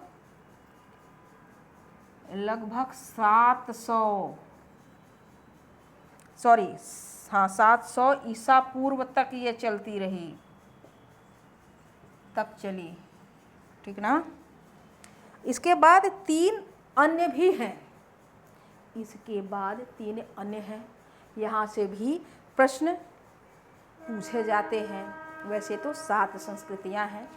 Speaker 1: 700 ईसा पूर्व तक ये चलती रही, तक चली। ठीक ना। इसके बाद तीन अन्य भी हैं, इसके बाद तीन अन्य हैं, यहाँ से भी प्रश्न पूछे जाते हैं। वैसे तो 7 संस्कृतियाँ हैं,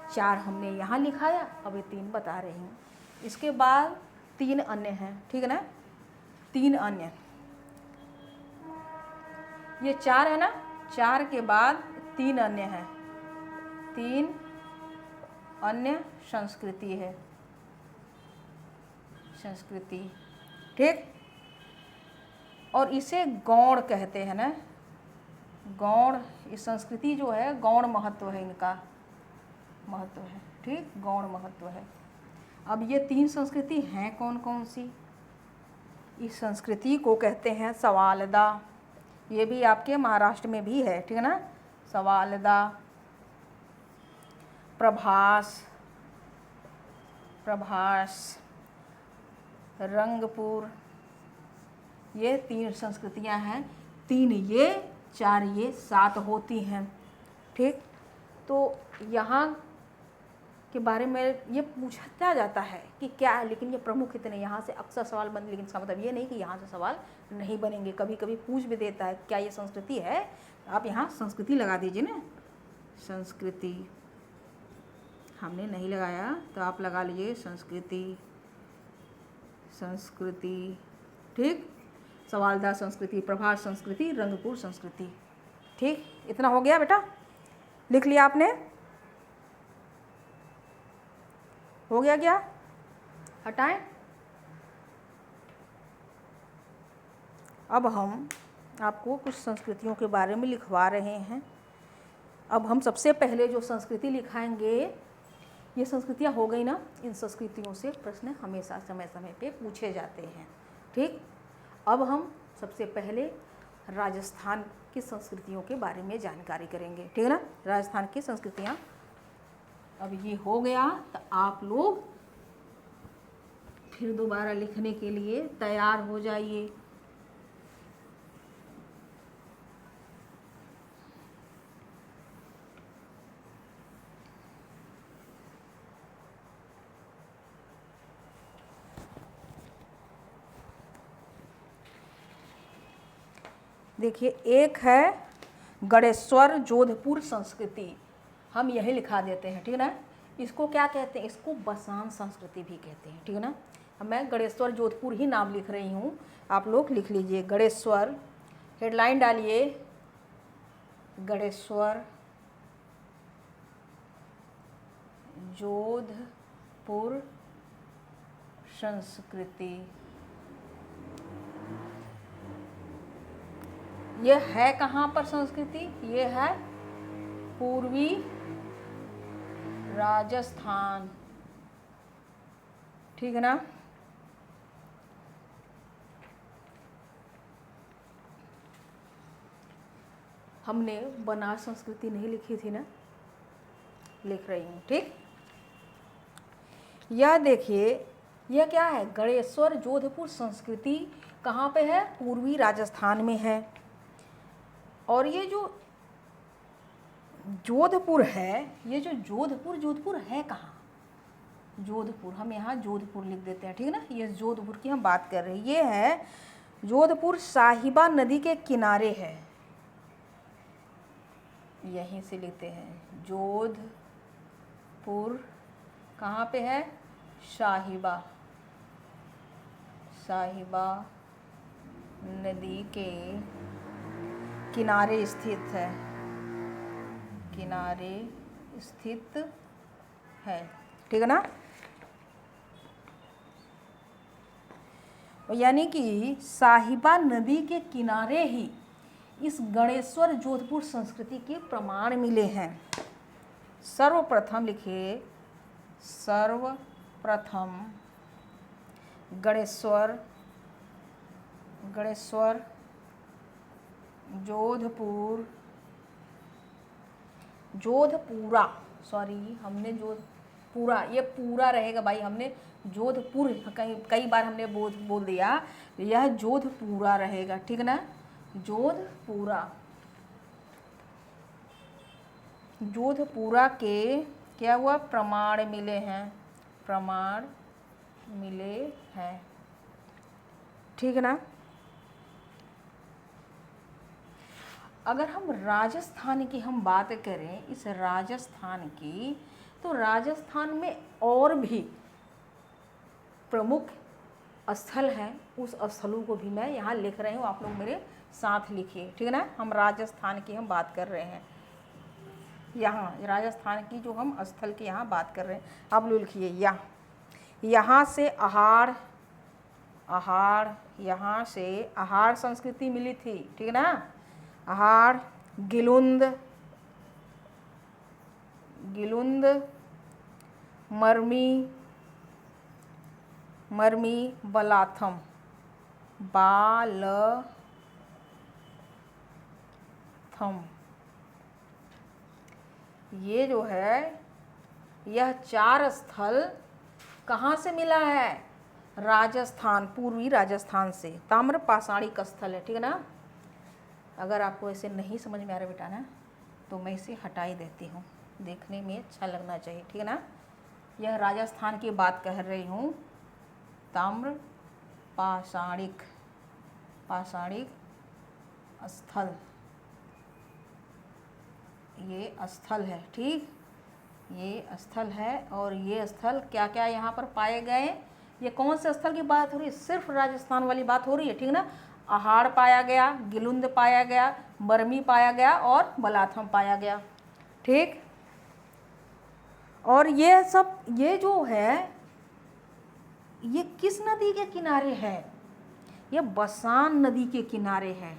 Speaker 1: 4 हमने यहाँ लिखाया, अब ये 3 बता रही हूँ। इसके बाद 3 अन्य हैं। ठीक है ना। 3 अन्य, ये 4 है ना, 4 के बाद 3 अन्य हैं, 3 अन्य संस्कृति है, संस्कृति। ठीक। और इसे गौड़ कहते हैं ना, गौड़। इस संस्कृति जो है गौड़ महत्व है, इनका महत्व है, ठीक, गौड़ महत्व है। अब ये 3 संस्कृति हैं कौन कौन सी? इस संस्कृति को कहते हैं सवालदा, ये भी आपके महाराष्ट्र में भी है, ठीक है ना, सवालदा, प्रभास, रंगपुर, ये 3 संस्कृतियां हैं। 3 ये, 4 ये, 7 होती हैं, ठीक। तो यहाँ के बारे में ये पूछा जाता है कि क्या है, लेकिन ये प्रमुख इतने यहाँ से अक्सर सवाल बन, लेकिन इसका मतलब ये नहीं कि यहाँ से सवाल नहीं बनेंगे, कभी कभी पूछ भी देता है क्या ये संस्कृति है। आप यहाँ संस्कृति लगा दीजिए ना, संस्कृति हमने नहीं लगाया तो आप लगा लीजिए संस्कृति, ठीक। सवालदा संस्कृति, प्रभास संस्कृति, रंगपुर संस्कृति, ठीक। इतना हो गया बेटा, लिख लिया आपने? हो गया क्या? हटाएं। अब हम आपको कुछ संस्कृतियों के बारे में लिखवा रहे हैं। अब हम सबसे पहले जो संस्कृति लिखाएंगे, ये संस्कृतियाँ हो गई ना, इन संस्कृतियों से प्रश्न हमेशा समय समय पे पूछे जाते हैं, ठीक। अब हम सबसे पहले राजस्थान की संस्कृतियों के बारे में जानकारी करेंगे, ठीक है ना। राजस्थान की संस्कृतियाँ, अब ये हो गया तो आप लोग फिर दोबारा लिखने के लिए तैयार हो जाइए। देखिए, एक है गणेश्वर जोधपुर संस्कृति, हम यही लिखा देते हैं, ठीक है ना। इसको क्या कहते हैं? इसको बसान संस्कृति भी कहते हैं, ठीक है ना। अब मैं गणेश्वर जोधपुर ही नाम लिख रही हूँ, आप लोग लिख लीजिए गणेश्वर, हेडलाइन डालिए गणेश्वर जोधपुर संस्कृति। ये है कहाँ पर संस्कृति? ये है पूर्वी राजस्थान, ठीक है ना। हमने बनास संस्कृति नहीं लिखी थी ना, लिख रही हूँ, ठीक। यह देखिए, यह क्या है? गणेश्वर जोधपुर संस्कृति कहाँ पे है? पूर्वी राजस्थान में है। और ये जो जोधपुर है, ये जो जोधपुर है कहाँ? जोधपुर, हम यहाँ जोधपुर लिख देते हैं, ठीक है ना। ये जोधपुर की हम बात कर रहे हैं। ये है जोधपुर साहिबा नदी के किनारे है, यहीं से लेते हैं। जोधपुर कहाँ पे है? साहिबा नदी के किनारे स्थित है, ठीक है ना। यानी कि साहिबा नदी के किनारे ही इस गणेश्वर जोधपुर संस्कृति के प्रमाण मिले हैं। सर्वप्रथम लिखिए, सर्वप्रथम गणेश्वर जोधपुरा, सॉरी हमने जोधपुरा, ये पूरा रहेगा भाई, हमने जोधपुर कई बार हमने बोल दिया, यह जोधपुरा रहेगा, ठीक है ना। जोधपुरा के क्या हुआ? प्रमाण मिले हैं, ठीक है ना। अगर हम राजस्थान की हम बात करें, इस राजस्थान की, तो राजस्थान में और भी प्रमुख स्थल हैं, उस स्थलों को भी मैं यहाँ लिख रही हूँ, आप लोग मेरे साथ लिखिए, ठीक है ना। हम राजस्थान की हम बात कर रहे हैं, यहाँ राजस्थान की जो हम स्थल की यहाँ बात कर रहे हैं, आप लोग लिखिए यहाँ से आहार, यहाँ से आहार संस्कृति मिली थी, ठीक है ना। आहार, गिलुंद, गिलुंद, मरमी, मरमी, बलाथम, बालथम, ये जो है यह 4 स्थल कहाँ से मिला है? राजस्थान, पूर्वी राजस्थान से ताम्र पाषाणिक स्थल है, ठीक है ना। अगर आपको ऐसे नहीं समझ में आ रहा बेटा ना, तो मैं इसे हटा ही देती हूँ, देखने में अच्छा लगना चाहिए, ठीक है ना। यह राजस्थान की बात कह रही हूँ, ताम्र पाषाणिक, पाषाणिक स्थल, ये स्थल है, ठीक, ये स्थल है। और ये स्थल क्या क्या यहाँ पर पाए गए? ये कौन से स्थल की बात हो रही है? सिर्फ राजस्थान वाली बात हो रही है, ठीक ना। आहार पाया गया, गिलुंद पाया गया, बरमी पाया गया और बलाथम पाया गया, ठीक। और ये सब, ये जो है ये किस नदी के किनारे है? ये बसान नदी के किनारे है।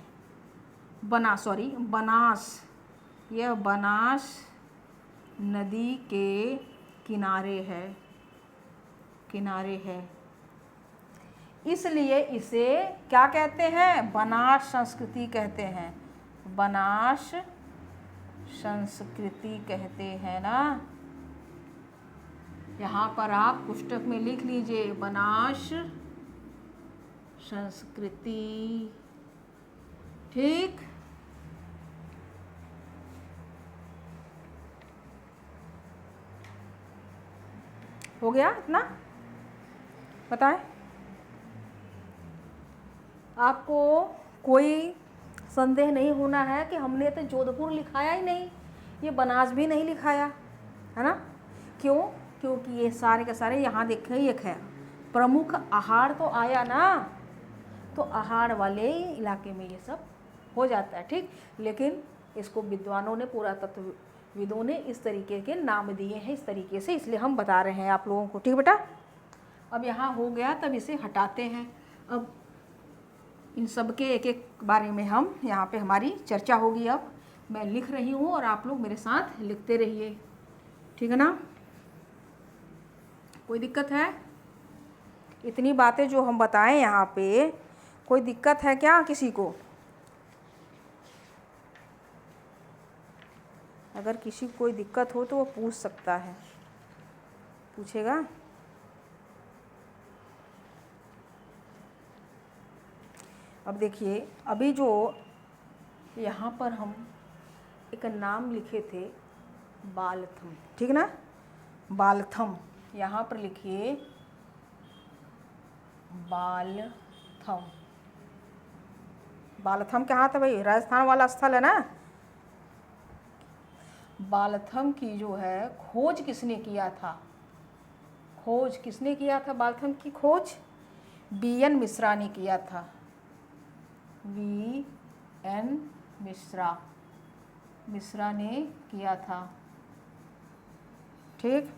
Speaker 1: बनास, यह बनास नदी के किनारे है, किनारे है। इसलिए इसे क्या कहते हैं? बनास संस्कृति कहते हैं, बनास संस्कृति कहते हैं ना। यहाँ पर आप पुस्तक में लिख लीजिए, बनास संस्कृति, ठीक। हो गया इतना? बताएं, आपको कोई संदेह नहीं होना है कि हमने तो जोधपुर लिखाया ही नहीं, ये बनास भी नहीं लिखाया, है ना। क्यों? क्योंकि ये सारे के सारे यहाँ देखें, एक है प्रमुख आहार तो आया ना, तो आहार वाले इलाके में ये सब हो जाता है, ठीक। लेकिन इसको विद्वानों ने, पुरातत्वविदों ने इस तरीके के नाम दिए हैं, इस तरीके से, इसलिए हम बता रहे हैं आप लोगों को, ठीक बेटा। अब यहाँ हो गया, तब इसे हटाते हैं। अब इन सब के एक एक बारे में हम यहाँ पे हमारी चर्चा होगी। अब मैं लिख रही हूँ और आप लोग मेरे साथ लिखते रहिए, ठीक है ना। कोई दिक्कत है? इतनी बातें जो हम बताएं यहाँ पे, कोई दिक्कत है क्या किसी को? अगर किसी को कोई दिक्कत हो तो वो पूछ सकता है, पूछेगा। अब देखिए, अभी जो यहाँ पर हम एक नाम लिखे थे बालथम, ठीक ना, बालथम, यहाँ पर लिखिए बालथम। बालथम कहाँ था भाई? राजस्थान वाला स्थल है ना। बालथम की जो है खोज किसने किया था? खोज किसने किया था? बालथम की खोज BN मिश्रा ने किया था, BN मिश्रा ने किया था, ठीक।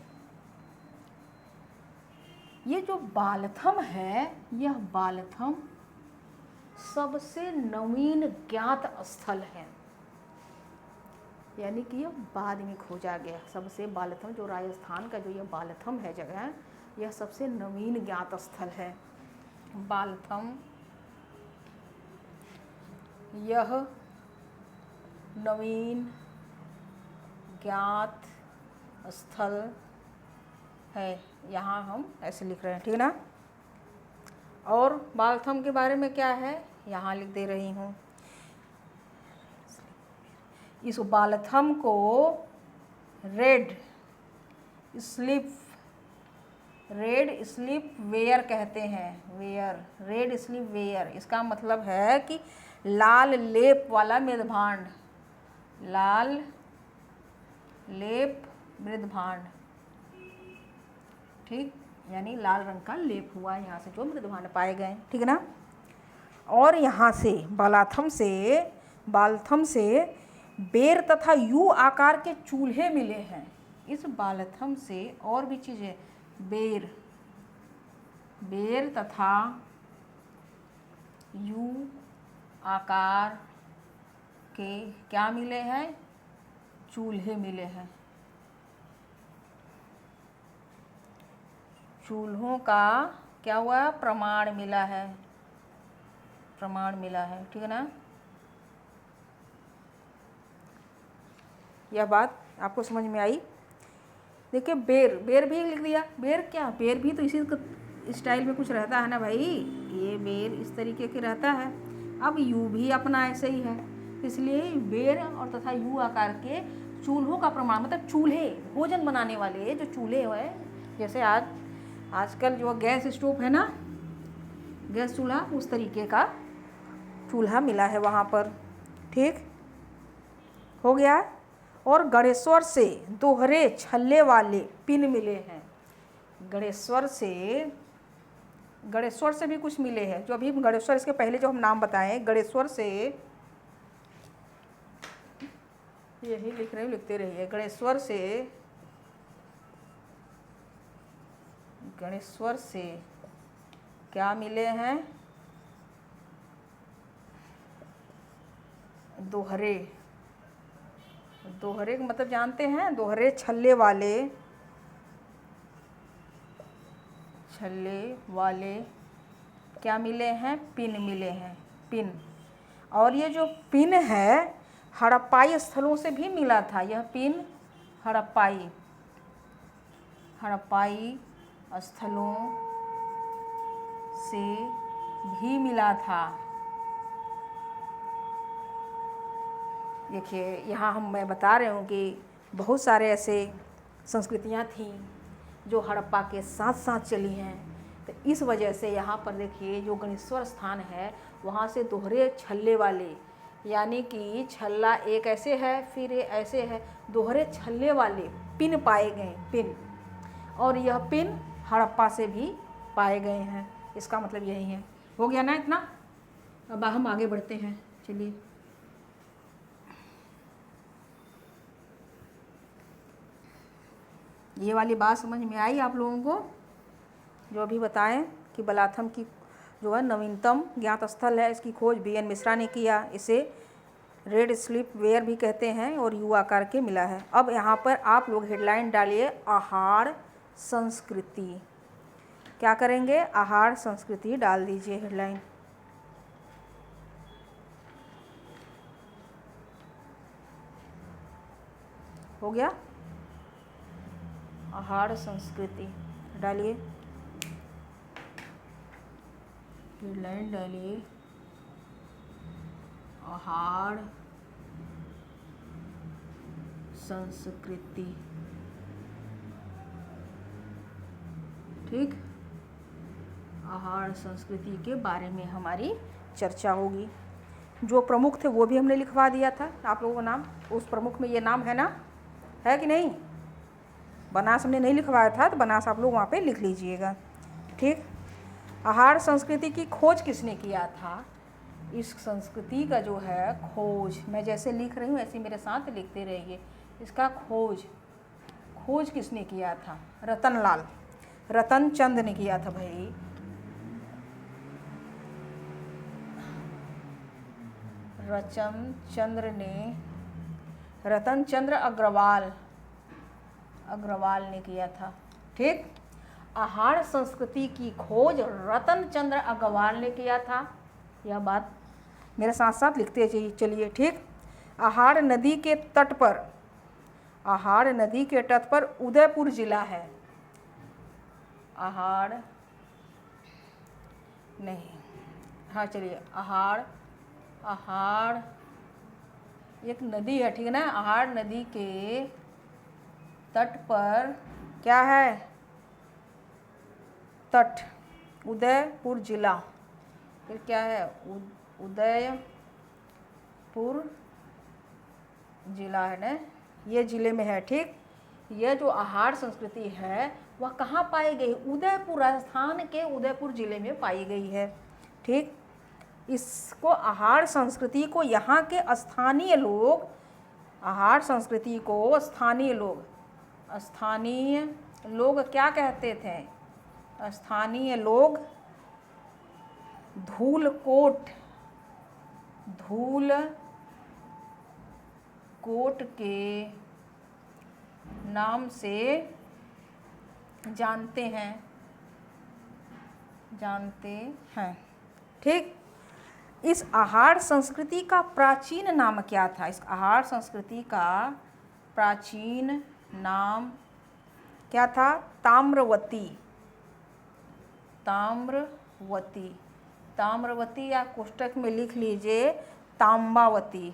Speaker 1: ये जो बालथम है, यह बालथम सबसे नवीन ज्ञात स्थल है, यानी कि यह बाद में खोजा गया। सबसे बालथम जो राजस्थान का जो यह बालथम है जगह, यह सबसे नवीन ज्ञात स्थल है। बालथम यह नवीन ज्ञात स्थल है, यहाँ हम ऐसे लिख रहे हैं, ठीक ना। और बालथम के बारे में क्या है, यहाँ लिख दे रही हूँ। इस बालथम को रेड स्लिप वेयर कहते हैं, वेयर, रेड स्लिप वेयर। इसका मतलब है कि लाल लेप वाला मृदभांड, लाल लेप मृदभांड, ठीक, यानी लाल रंग का लेप हुआ यहाँ से जो मृदभांड पाए गए, ठीक है ना। और यहाँ से बालथम से बेर तथा यू आकार के चूल्हे मिले हैं। इस बालथम से और भी चीज़ें, बेर तथा यू आकार के क्या मिले हैं, चूल्हे मिले हैं। चूल्हों का क्या हुआ, प्रमाण मिला है, प्रमाण मिला है, ठीक है ना। यह बात आपको समझ में आई। देखिए बेर, बेर भी लिख दिया। बेर क्या, बेर भी तो इसी स्टाइल में कुछ रहता है ना भाई, ये बेर इस तरीके के रहता है। अब यू भी अपना ऐसे ही है, इसलिए बेर और तथा यू आकार के चूल्हों का प्रमाण, मतलब चूल्हे, भोजन बनाने वाले जो चूल्हे हैं, जैसे आजकल जो गैस स्टोव है ना, गैस चूल्हा, उस तरीके का चूल्हा मिला है वहाँ पर। ठीक हो गया। और गणेश्वर से दोहरे छल्ले वाले पिन मिले हैं। गणेश्वर से भी कुछ मिले हैं, जो अभी गणेश्वर, इसके पहले जो हम नाम बताएं, गणेश्वर से, यही लिख रहे हो, लिखते रहिए। गणेश्वर से क्या मिले हैं, दोहरे का मतलब जानते हैं, दोहरे छल्ले वाले क्या मिले हैं, पिन मिले हैं, पिन। और ये जो पिन है हड़प्पाई स्थलों से भी मिला था। यह पिन हड़प्पाई स्थलों से भी मिला था। देखिए यहाँ मैं बता रही हूँ कि बहुत सारे ऐसे संस्कृतियाँ थीं जो हड़प्पा के साथ साथ चली हैं, तो इस वजह से यहाँ पर देखिए जो गणेश्वर स्थान है वहाँ से दोहरे छल्ले वाले, यानी कि छल्ला एक ऐसे है फिर ऐसे है, दोहरे छल्ले वाले पिन पाए गए, पिन। और यह पिन हड़प्पा से भी पाए गए हैं। इसका मतलब यही है। हो गया ना इतना। अब हम आगे बढ़ते हैं, चलिए। ये वाली बात समझ में आई आप लोगों को, जो अभी बताएं कि बलाथम की जो है नवीनतम ज्ञात स्थल है, इसकी खोज बी.एन. मिश्रा ने किया। इसे रेड स्लिप वेयर भी कहते हैं और यू आकार के मिला है। अब यहाँ पर आप लोग हेडलाइन डालिए, आहार संस्कृति। क्या करेंगे, आहार संस्कृति डाल दीजिए हेडलाइन। हो गया, आहार संस्कृति डालिए, हेडलाइन डालिए, आहार संस्कृति। ठीक, आहार संस्कृति के बारे में हमारी चर्चा होगी। जो प्रमुख थे वो भी हमने लिखवा दिया था आप लोगों का नाम, उस प्रमुख में ये नाम है ना, है कि नहीं। बनास हमने नहीं लिखवाया था, तो बनास आप लोग वहाँ पे लिख लीजिएगा। ठीक, आहार संस्कृति की खोज किसने किया था, इस संस्कृति का जो है खोज, मैं जैसे लिख रही हूँ ऐसे मेरे साथ लिखते रहिए। इसका खोज किसने किया था, रतनचंद ने किया था भाई। रतनचंद्र अग्रवाल ने किया था। ठीक, आहार संस्कृति की खोज रतनचंद्र अग्रवाल ने किया था। यह बात मेरे साथ साथ लिखते चलिए। ठीक, आहार नदी के तट पर उदयपुर जिला है। चलिए, आहार एक नदी है, ठीक है ना। आहार नदी के तट पर क्या है, तट, उदयपुर जिला। फिर क्या है, उदयपुर जिला है ना, ये जिले में है। ठीक, यह जो आहार संस्कृति है वह कहाँ पाई गई, उदयपुर, राजस्थान के उदयपुर जिले में पाई गई है। ठीक, इसको आहार संस्कृति को यहाँ के स्थानीय लोग, आहार संस्कृति को स्थानीय लोग क्या कहते थे, स्थानीय लोग धूलकोट, धूलकोट के नाम से जानते हैं। ठीक। इस आहार संस्कृति का प्राचीन नाम क्या था? इस आहार संस्कृति का प्राचीन नाम क्या था? ताम्रवती। ताम्रवती या कोष्टक में लिख लीजिए ताम्बावती।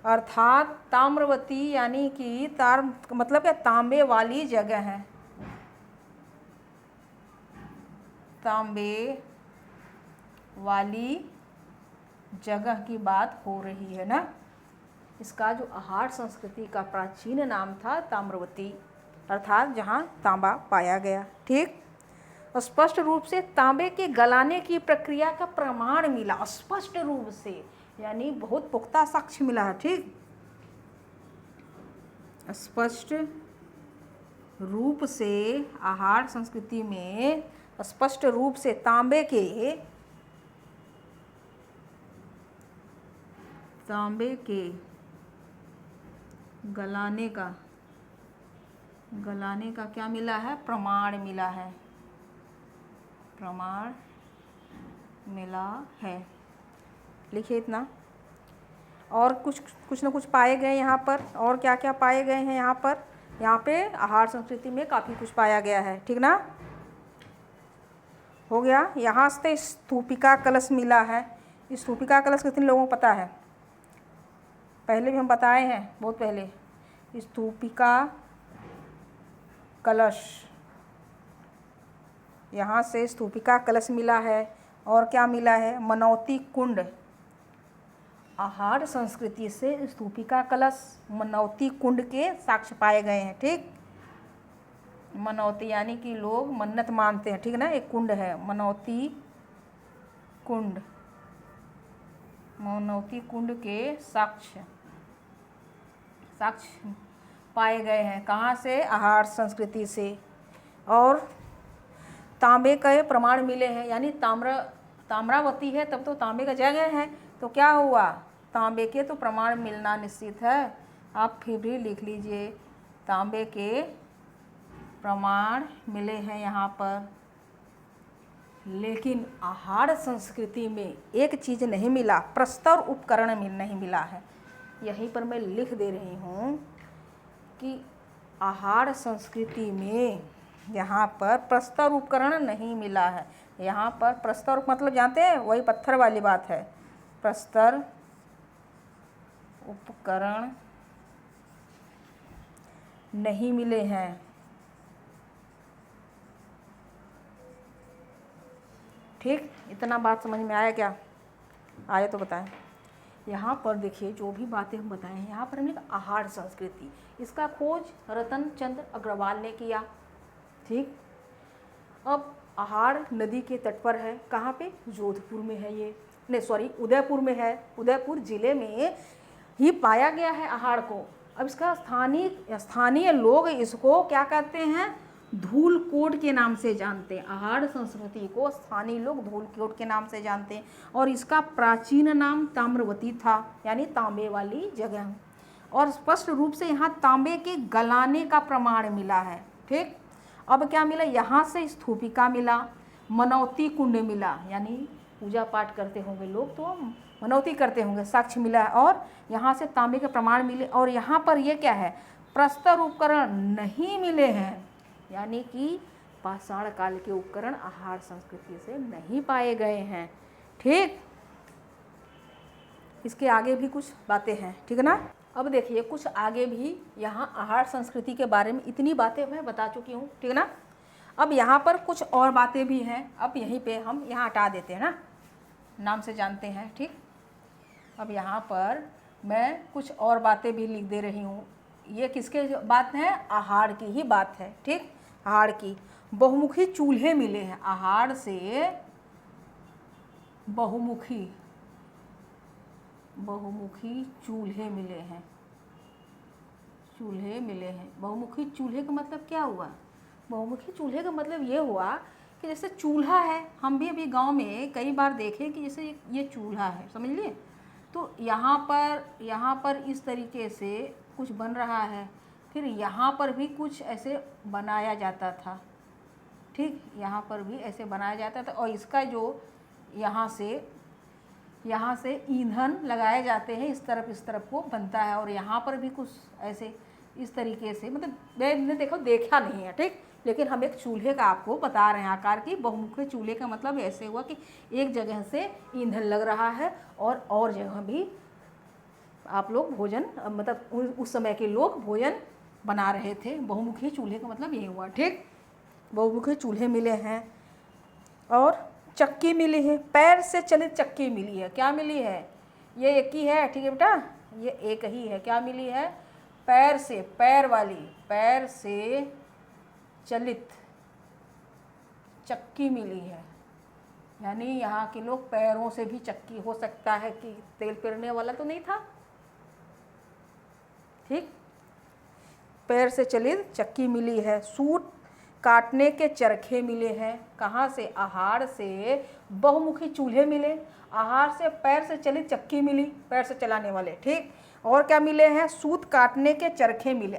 Speaker 1: अर्थात ताम्रवती यानी कि मतलब क्या? तांबे वाली जगह है। तांबे वाली जगह की बात हो रही है ना। इसका जो आहार संस्कृति का प्राचीन नाम था ताम्रवती, अर्थात जहाँ तांबा पाया गया। ठीक। स्पष्ट रूप से तांबे के गलाने की प्रक्रिया का प्रमाण मिला, स्पष्ट रूप से यानी बहुत पुख्ता साक्ष्य मिला है। ठीक। स्पष्ट रूप से आहार संस्कृति में स्पष्ट रूप से तांबे के गलाने का क्या मिला है? प्रमाण मिला है। लिखिए इतना। और कुछ न कुछ पाए गए यहाँ पर। और क्या क्या पाए गए हैं यहाँ पर? यहाँ पे आहार संस्कृति में काफ़ी कुछ पाया गया है। ठीक ना। हो गया। यहाँ से स्तूपिका कलश मिला है। इस स्तूपिका कलश कितने लोगों को पता है? पहले भी हम बताए हैं, बहुत पहले। स्तूपिका कलश, यहाँ से स्तूपिका कलश मिला है। और क्या मिला है? मनौती कुंड। आहार संस्कृति से स्तूपिका कलश, मनौती कुंड के साक्ष्य पाए गए हैं। ठीक। मनौती यानी कि लोग मन्नत मानते हैं। ठीक ना। एक कुंड है मनौती कुंड। मनौती कुंड के साक्ष्य पाए गए हैं। कहाँ से? आहार संस्कृति से। और तांबे के प्रमाण मिले हैं, यानी ताम्रावती है तब तो तांबे का जगह है, तो क्या हुआ? तांबे के तो प्रमाण मिलना निश्चित है। आप फिर भी लिख लीजिए तांबे के प्रमाण मिले हैं यहाँ पर। लेकिन आहार संस्कृति में एक चीज़ नहीं मिला, प्रस्तर उपकरण नहीं मिला है। यहीं पर मैं लिख दे रही हूँ कि आहार संस्कृति में यहाँ पर प्रस्तर उपकरण नहीं मिला है। यहाँ पर प्रस्तर मतलब जानते हैं? वही पत्थर वाली बात है। प्रस्तर उपकरण नहीं मिले हैं। ठीक। इतना बात समझ में आया क्या? आया तो बताएं। यहाँ पर देखिए जो भी बातें हम बताए हैं, यहाँ पर हमने आहार संस्कृति, इसका खोज रतन चंद्र अग्रवाल ने किया। ठीक। अब आहार नदी के तट पर है। कहाँ पे? जोधपुर में है ये, नहीं सॉरी उदयपुर में है। उदयपुर जिले में ही पाया गया है आहार को। अब इसका स्थानीय लोग इसको क्या कहते हैं? धूलकोट के नाम से जानते हैं। आहार संस्कृति को स्थानीय लोग धूलकोट के नाम से जानते हैं। और इसका प्राचीन नाम ताम्रवती था, यानी तांबे वाली जगह। और स्पष्ट रूप से यहाँ तांबे के गलाने का प्रमाण मिला है। ठीक। अब क्या मिला? यहाँ से स्तूपिका मिला, मनौती कुंड मिला, यानी पूजा पाठ करते होंगे लोग तो मनौती करते होंगे, साक्ष्य मिला है। और यहाँ से तांबे के प्रमाण मिले। और यहाँ पर ये क्या है? प्रस्तर उपकरण नहीं मिले हैं, यानी कि पाषाण काल के उपकरण आहार संस्कृति से नहीं पाए गए हैं। ठीक। इसके आगे भी कुछ बातें हैं। ठीक है ना। अब देखिए कुछ आगे भी यहाँ आहार संस्कृति के बारे में इतनी बातें मैं बता चुकी हूँ। ठीक है ना। अब यहाँ पर कुछ और बातें भी हैं। अब यहीं पे हम यहाँ हटा देते हैं ना, नाम से जानते हैं। ठीक। अब यहाँ पर मैं कुछ और बातें भी लिख दे रही हूँ। ये किसके बात है? आहार की ही बात है। ठीक। आहार की। बहुमुखी चूल्हे मिले हैं। आहार से बहुमुखी चूल्हे मिले हैं। बहुमुखी चूल्हे का मतलब क्या हुआ? बहुमुखी चूल्हे का मतलब ये हुआ कि जैसे चूल्हा है, हम भी अभी गांव में कई बार देखे कि जैसे ये चूल्हा है, समझ लिए, तो यहाँ पर इस तरीके से कुछ बन रहा है, फिर यहाँ पर भी कुछ ऐसे बनाया जाता था, ठीक, यहाँ पर भी ऐसे बनाया जाता था, और इसका जो यहाँ से ईंधन लगाए जाते हैं, इस तरफ को बनता है, और यहाँ पर भी कुछ ऐसे इस तरीके से, मतलब मैंने देखा नहीं है, ठीक, लेकिन हम एक चूल्हे का आपको बता रहे हैं आकार की। बहुमुखी चूल्हे का मतलब ऐसे हुआ कि एक जगह से ईंधन लग रहा है और जगह भी आप लोग भोजन, मतलब उस समय के लोग भोजन बना रहे थे। बहुमुखी चूल्हे का मतलब ये हुआ, ठीक। बहुमुखी चूल्हे मिले हैं और चक्की मिली है, पैर से चलित चक्की मिली है। क्या मिली है? ये एक ही है, ठीक है बेटा, ये एक ही है। क्या मिली है? पैर से, पैर से चलित चक्की मिली है। यानी यहाँ के लोग पैरों से भी चक्की, हो सकता है कि तेल पेरने वाला तो नहीं था, ठीक, पैर से चलित चक्की मिली है। सूत काटने के चरखे मिले हैं। कहाँ से? आहार से बहुमुखी चूल्हे मिले, आहार से पैर से चलित चक्की मिली, पैर से चलाने वाले, ठीक। और क्या मिले हैं? सूत काटने के चरखे मिले।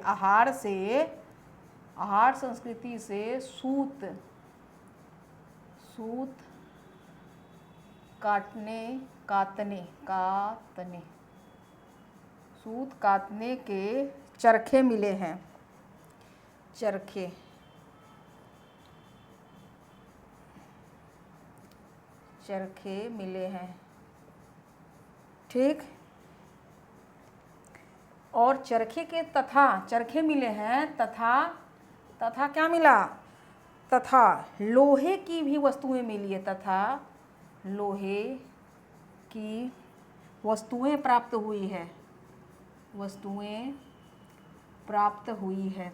Speaker 1: आहार संस्कृति से सूत सूत काटने के चरखे मिले हैं, चरखे मिले हैं, ठीक। और चरखे मिले हैं तथा क्या मिला? तथा लोहे की भी वस्तुएं मिली है, तथा लोहे की वस्तुएं प्राप्त हुई है।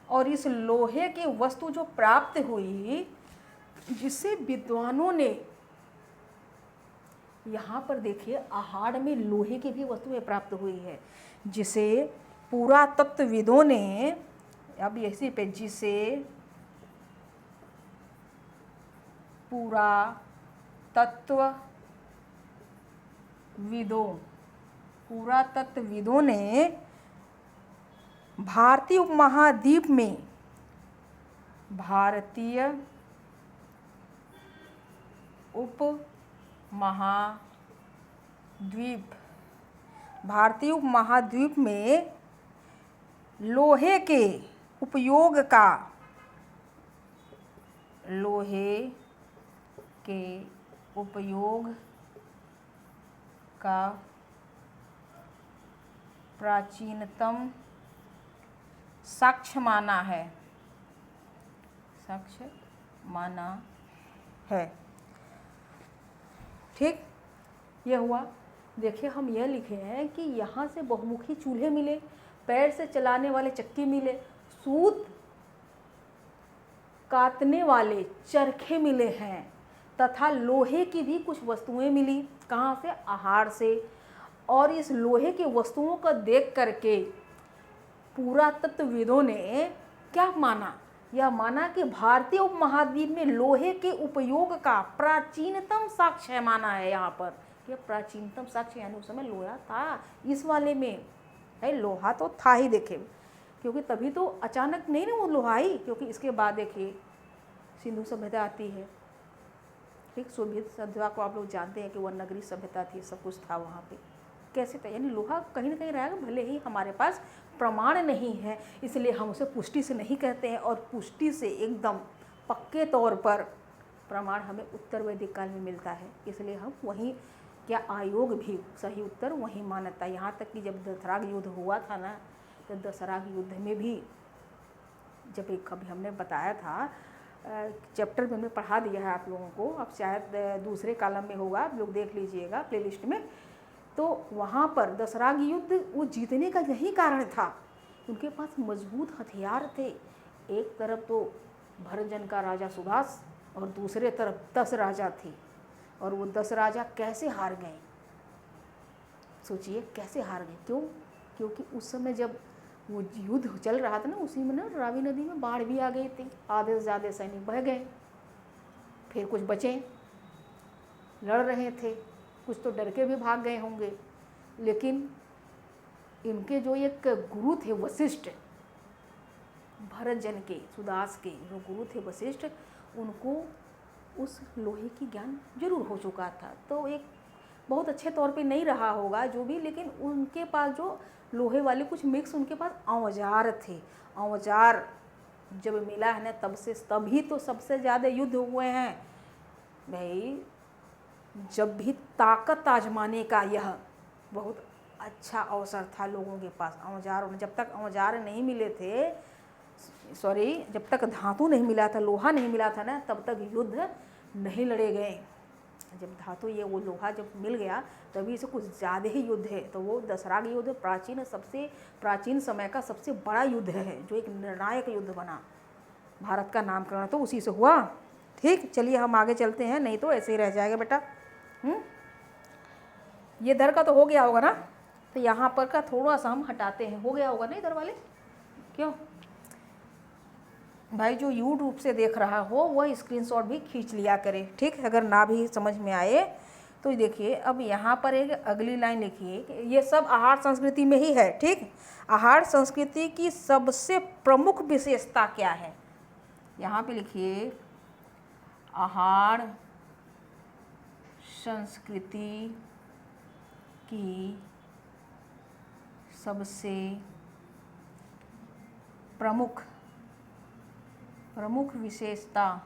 Speaker 1: और इस लोहे की वस्तु जो प्राप्त हुई, जिसे विद्वानों ने, यहाँ पर देखिए आहार में लोहे की भी वस्तुएं प्राप्त हुई है, जिसे पुरातत्वविदों ने, अब इसी पे, जिसे पुरातत्वविदों ने भारतीय उपमहाद्वीप में लोहे के उपयोग का प्राचीनतम साक्ष्य माना है, ठीक। यह हुआ। देखिए हम यह लिखे हैं कि यहाँ से बहुमुखी चूल्हे मिले, पैर से चलाने वाले चक्की मिले, सूत काटने वाले चरखे मिले हैं, तथा लोहे की भी कुछ वस्तुएं मिली। कहाँ से? आहार से। और इस लोहे की वस्तुओं को देख करके पुरातत्वविदों ने क्या माना? यह माना कि भारतीय उपमहाद्वीप में लोहे के उपयोग का प्राचीनतम साक्ष्य माना है। यहाँ पर यह प्राचीनतम साक्ष्य, यानी उस समय लोहा था इस वाले में, है, लोहा तो था ही, देखे, क्योंकि तभी तो अचानक नहीं ना वो लोहा आई, क्योंकि इसके बाद देखिए सिंधु सभ्यता आती है, ठीक। सभ्यता को आप लोग जानते हैं कि वह नगरी सभ्यता थी, सब कुछ था वहाँ पे। कैसे था? यानी लोहा कहीं ना कहीं रहेगा, भले ही हमारे पास प्रमाण नहीं है, इसलिए हम उसे पुष्टि से नहीं कहते हैं, और पुष्टि से एकदम पक्के तौर पर प्रमाण हमें उत्तर वैदिक काल में मिलता है, इसलिए हम वहीं, क्या आयोग भी सही उत्तर वहीं मानता है। यहाँ तक कि जब दशराग युद्ध हुआ था ना, तो दशराग युद्ध में भी, जब एक कभी हमने बताया था, चैप्टर में हमने पढ़ा दिया है आप लोगों को, अब शायद दूसरे कॉलम में होगा, आप लोग देख लीजिएगा प्लेलिस्ट में। तो वहाँ पर दशराग युद्ध वो जीतने का यही कारण था, उनके पास मजबूत हथियार थे। एक तरफ तो भरतजन का राजा सुदास और दूसरे तरफ 10 राजा थे, और वो 10 राजा कैसे हार गए? सोचिए कैसे हार गए। क्यों? क्योंकि उस समय जब वो युद्ध चल रहा था ना, उसी में ना रावी नदी में बाढ़ भी आ गई थी, आधे से ज़्यादा सैनिक बह गए, फिर कुछ बचे, लड़ रहे थे, कुछ तो डर के भी भाग गए होंगे। लेकिन इनके जो एक गुरु थे वशिष्ठ, भरत जन के, सुदास के जो गुरु थे वशिष्ठ, उनको उस लोहे की ज्ञान जरूर हो चुका था। तो एक बहुत अच्छे तौर पे नहीं रहा होगा जो भी, लेकिन उनके पास जो लोहे वाले कुछ मिक्स उनके पास औजार थे। औजार जब मिला है ना, तभी तो सबसे ज़्यादा युद्ध हुए हैं भाई। जब भी ताकत आजमाने का यह बहुत अच्छा अवसर था लोगों के पास। औजार, जब तक औजार नहीं मिले थे, जब तक धातु नहीं मिला था, लोहा नहीं मिला था ना, तब तक युद्ध नहीं लड़े गए। जब धातु ये वो लोहा जब मिल गया, तभी से कुछ ज़्यादा ही युद्ध है। तो वो दशहरा युद्ध सबसे प्राचीन समय का सबसे बड़ा युद्ध है, जो एक निर्णायक युद्ध बना। भारत का नामकरण तो उसी से हुआ। ठीक, चलिए हम आगे चलते हैं, नहीं तो ऐसे ही रह जाएगा बेटा। ये इधर का तो हो गया होगा ना, तो यहाँ पर का थोड़ा सा हम हटाते हैं। हो गया होगा ना इधर वाले? क्यों भाई, जो यूट्यूब से देख रहा हो वह स्क्रीनशॉट भी खींच लिया करे। ठीक, अगर ना भी समझ में आए तो देखिए, अब यहाँ पर एक अगली लाइन लिखिए। ये सब आहार संस्कृति में ही है। ठीक, आहार संस्कृति की सबसे प्रमुख विशेषता क्या है? यहाँ पे लिखिए, आहार संस्कृति की सबसे प्रमुख विशेषता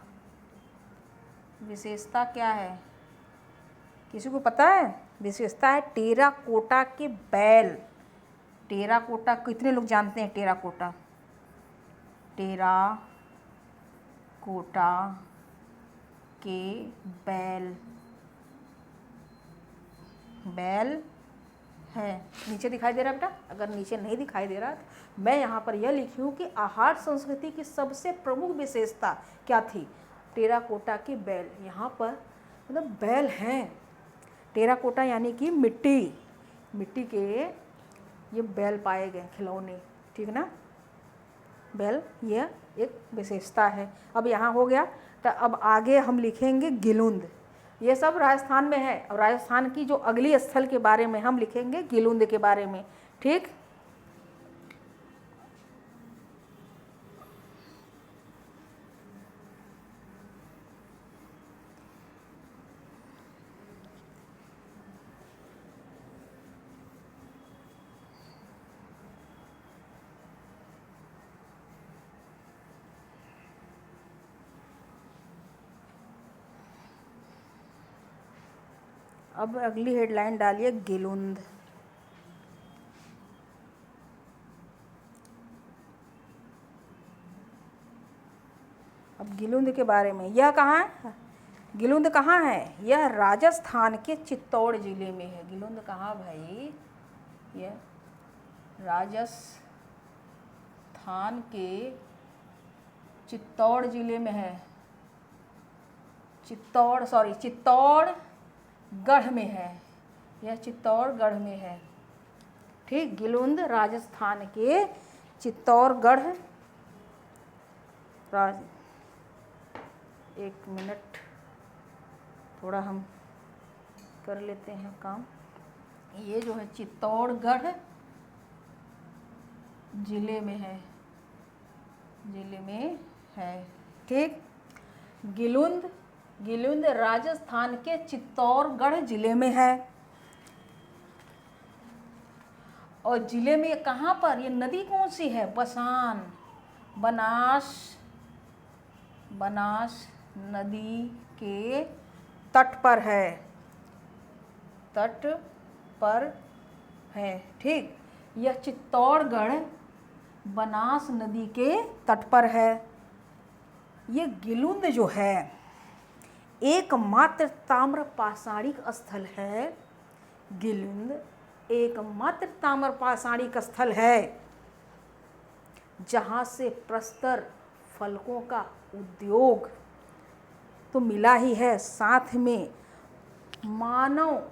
Speaker 1: क्या है? किसी को पता है? विशेषता है टेराकोटा के बैल। टेराकोटा कितने लोग जानते हैं? टेराकोटा के बैल है। नीचे दिखाई दे रहा है बेटा? अगर नीचे नहीं दिखाई दे रहा तो मैं यहाँ पर यह लिखी हूँ कि आहार संस्कृति की सबसे प्रमुख विशेषता क्या थी? टेराकोटा के बैल। यहाँ पर मतलब बैल हैं। टेराकोटा यानी कि मिट्टी के ये बैल पाए गए, खिलौने। ठीक ना, बैल यह एक विशेषता है। अब यहाँ हो गया, तो अब आगे हम लिखेंगे गिलुंद। ये सब राजस्थान में है, और राजस्थान की जो अगली स्थल के बारे में हम लिखेंगे, गिलुंद के बारे में। ठीक, अब अगली हेडलाइन डालिए गिलुंद। अब गिलुंद के बारे में, यह कहाँ है? गिलुंद कहाँ है? यह राजस्थान के चित्तौड़ जिले में है। गिलुंद कहाँ भाई? यह राजस्थान के चित्तौड़ जिले में है। चित्तौड़गढ़ में है। यह चित्तौड़गढ़ में है। ठीक, गिलुंद राजस्थान के चित्तौड़गढ़ एक मिनट, थोड़ा हम कर लेते हैं काम। ये जो है चित्तौड़गढ़ जिले में है। ठीक, गिलुंद राजस्थान के चित्तौड़गढ़ जिले में है। और जिले में कहाँ पर? ये नदी कौन सी है? बनास नदी के तट पर है। ठीक, यह चित्तौड़गढ़ बनास नदी के तट पर है। ये गिलुंद जो है एकमात्र ताम्र पाषाणिक स्थल है। गिलुंद एकमात्र ताम्र पाषाणिक स्थल है जहाँ से प्रस्तर फलकों का उद्योग तो मिला ही है, साथ में मानव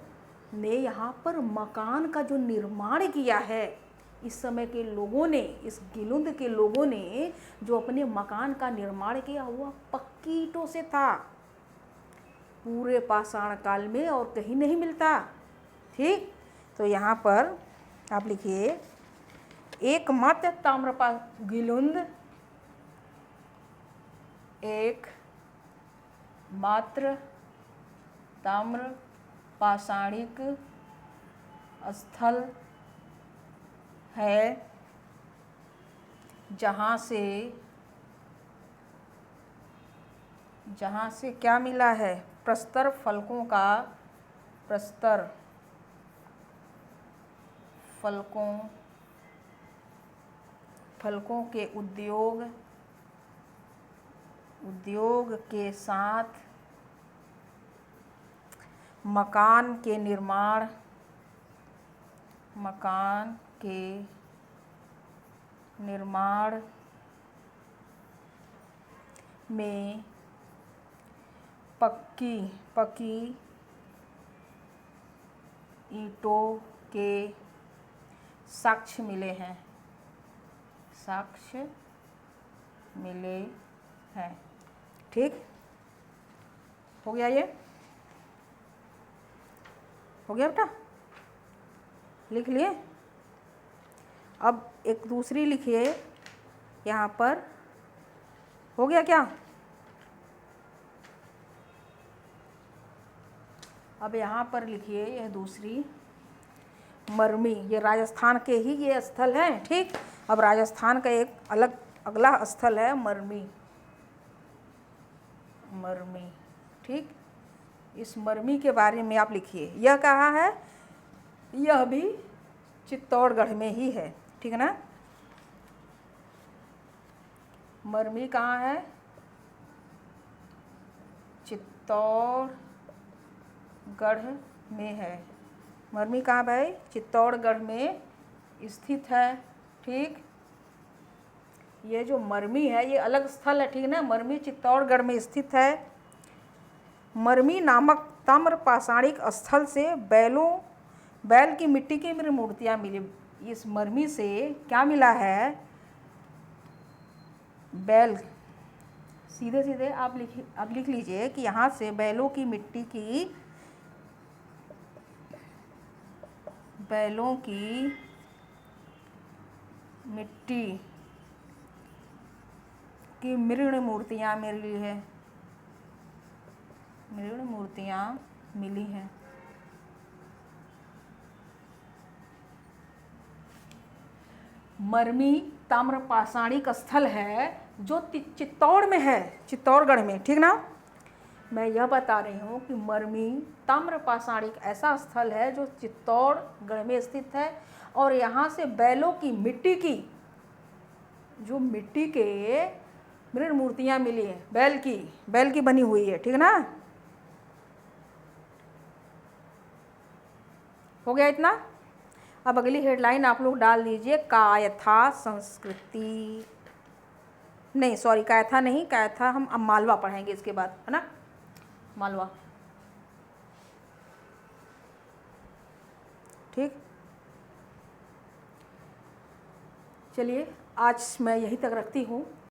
Speaker 1: ने यहाँ पर मकान का जो निर्माण किया है, इस समय के लोगों ने, इस गिलुंद के लोगों ने जो अपने मकान का निर्माण किया हुआ पक्की ईंटों से था, पूरे पाषाण काल में और कहीं नहीं मिलता। ठीक, तो यहाँ पर आप लिखिए एकमात्र ताम्रपा गिलुंद, एक मात्र ताम्र पाषाणिक स्थल है जहाँ से क्या मिला है, प्रस्तर फलकों के उद्योग के साथ मकान के निर्माण में पक्की ईंटों के साक्ष्य मिले हैं। ठीक, हो गया, ये हो गया बेटा, लिख लिए। अब एक दूसरी लिखिए यहाँ पर, हो गया क्या? अब यहाँ पर लिखिए यह दूसरी मरमी, ये राजस्थान के ही ये स्थल है। ठीक, अब राजस्थान का एक अगला स्थल है मरमी। ठीक, इस मरमी के बारे में आप लिखिए। यह कहाँ है? यह भी चित्तौड़गढ़ में ही है। ठीक है ना? मरमी कहाँ है? चित्तौड़गढ़ में है। मरमी कहाँ भाई? चित्तौड़गढ़ में स्थित है। ठीक, ये जो मरमी है ये अलग स्थल है। ठीक है ना? मरमी चित्तौड़गढ़ में स्थित है। मरमी नामक ताम्र पाषाणिक स्थल से बैल की मिट्टी की मूर्तियाँ मिली। इस मरमी से क्या मिला है? बैल, सीधे आप लिख लीजिए कि यहाँ से बैलों की मिट्टी की मृण मूर्तियाँ मिली हैं। मरमी ताम्र पाषाणिक स्थल है जो चित्तौड़ में है, चित्तौड़गढ़ में। ठीक ना? मैं यह बता रही हूँ कि मरमी ताम्र पाषाणिक ऐसा स्थल है जो चित्तौड़गढ़ में स्थित है और यहाँ से बैलों की मिट्टी के मृण मूर्तियाँ मिली हैं। बैल की बनी हुई है। ठीक ना? हो गया इतना? अब अगली हेडलाइन आप लोग डाल दीजिए, कायथा संस्कृति। नहीं, सॉरी, कायथा नहीं, कायथा हम अब मालवा पढ़ेंगे इसके बाद, है ना? मालवा। ठीक, चलिए आज मैं यहीं तक रखती हूँ।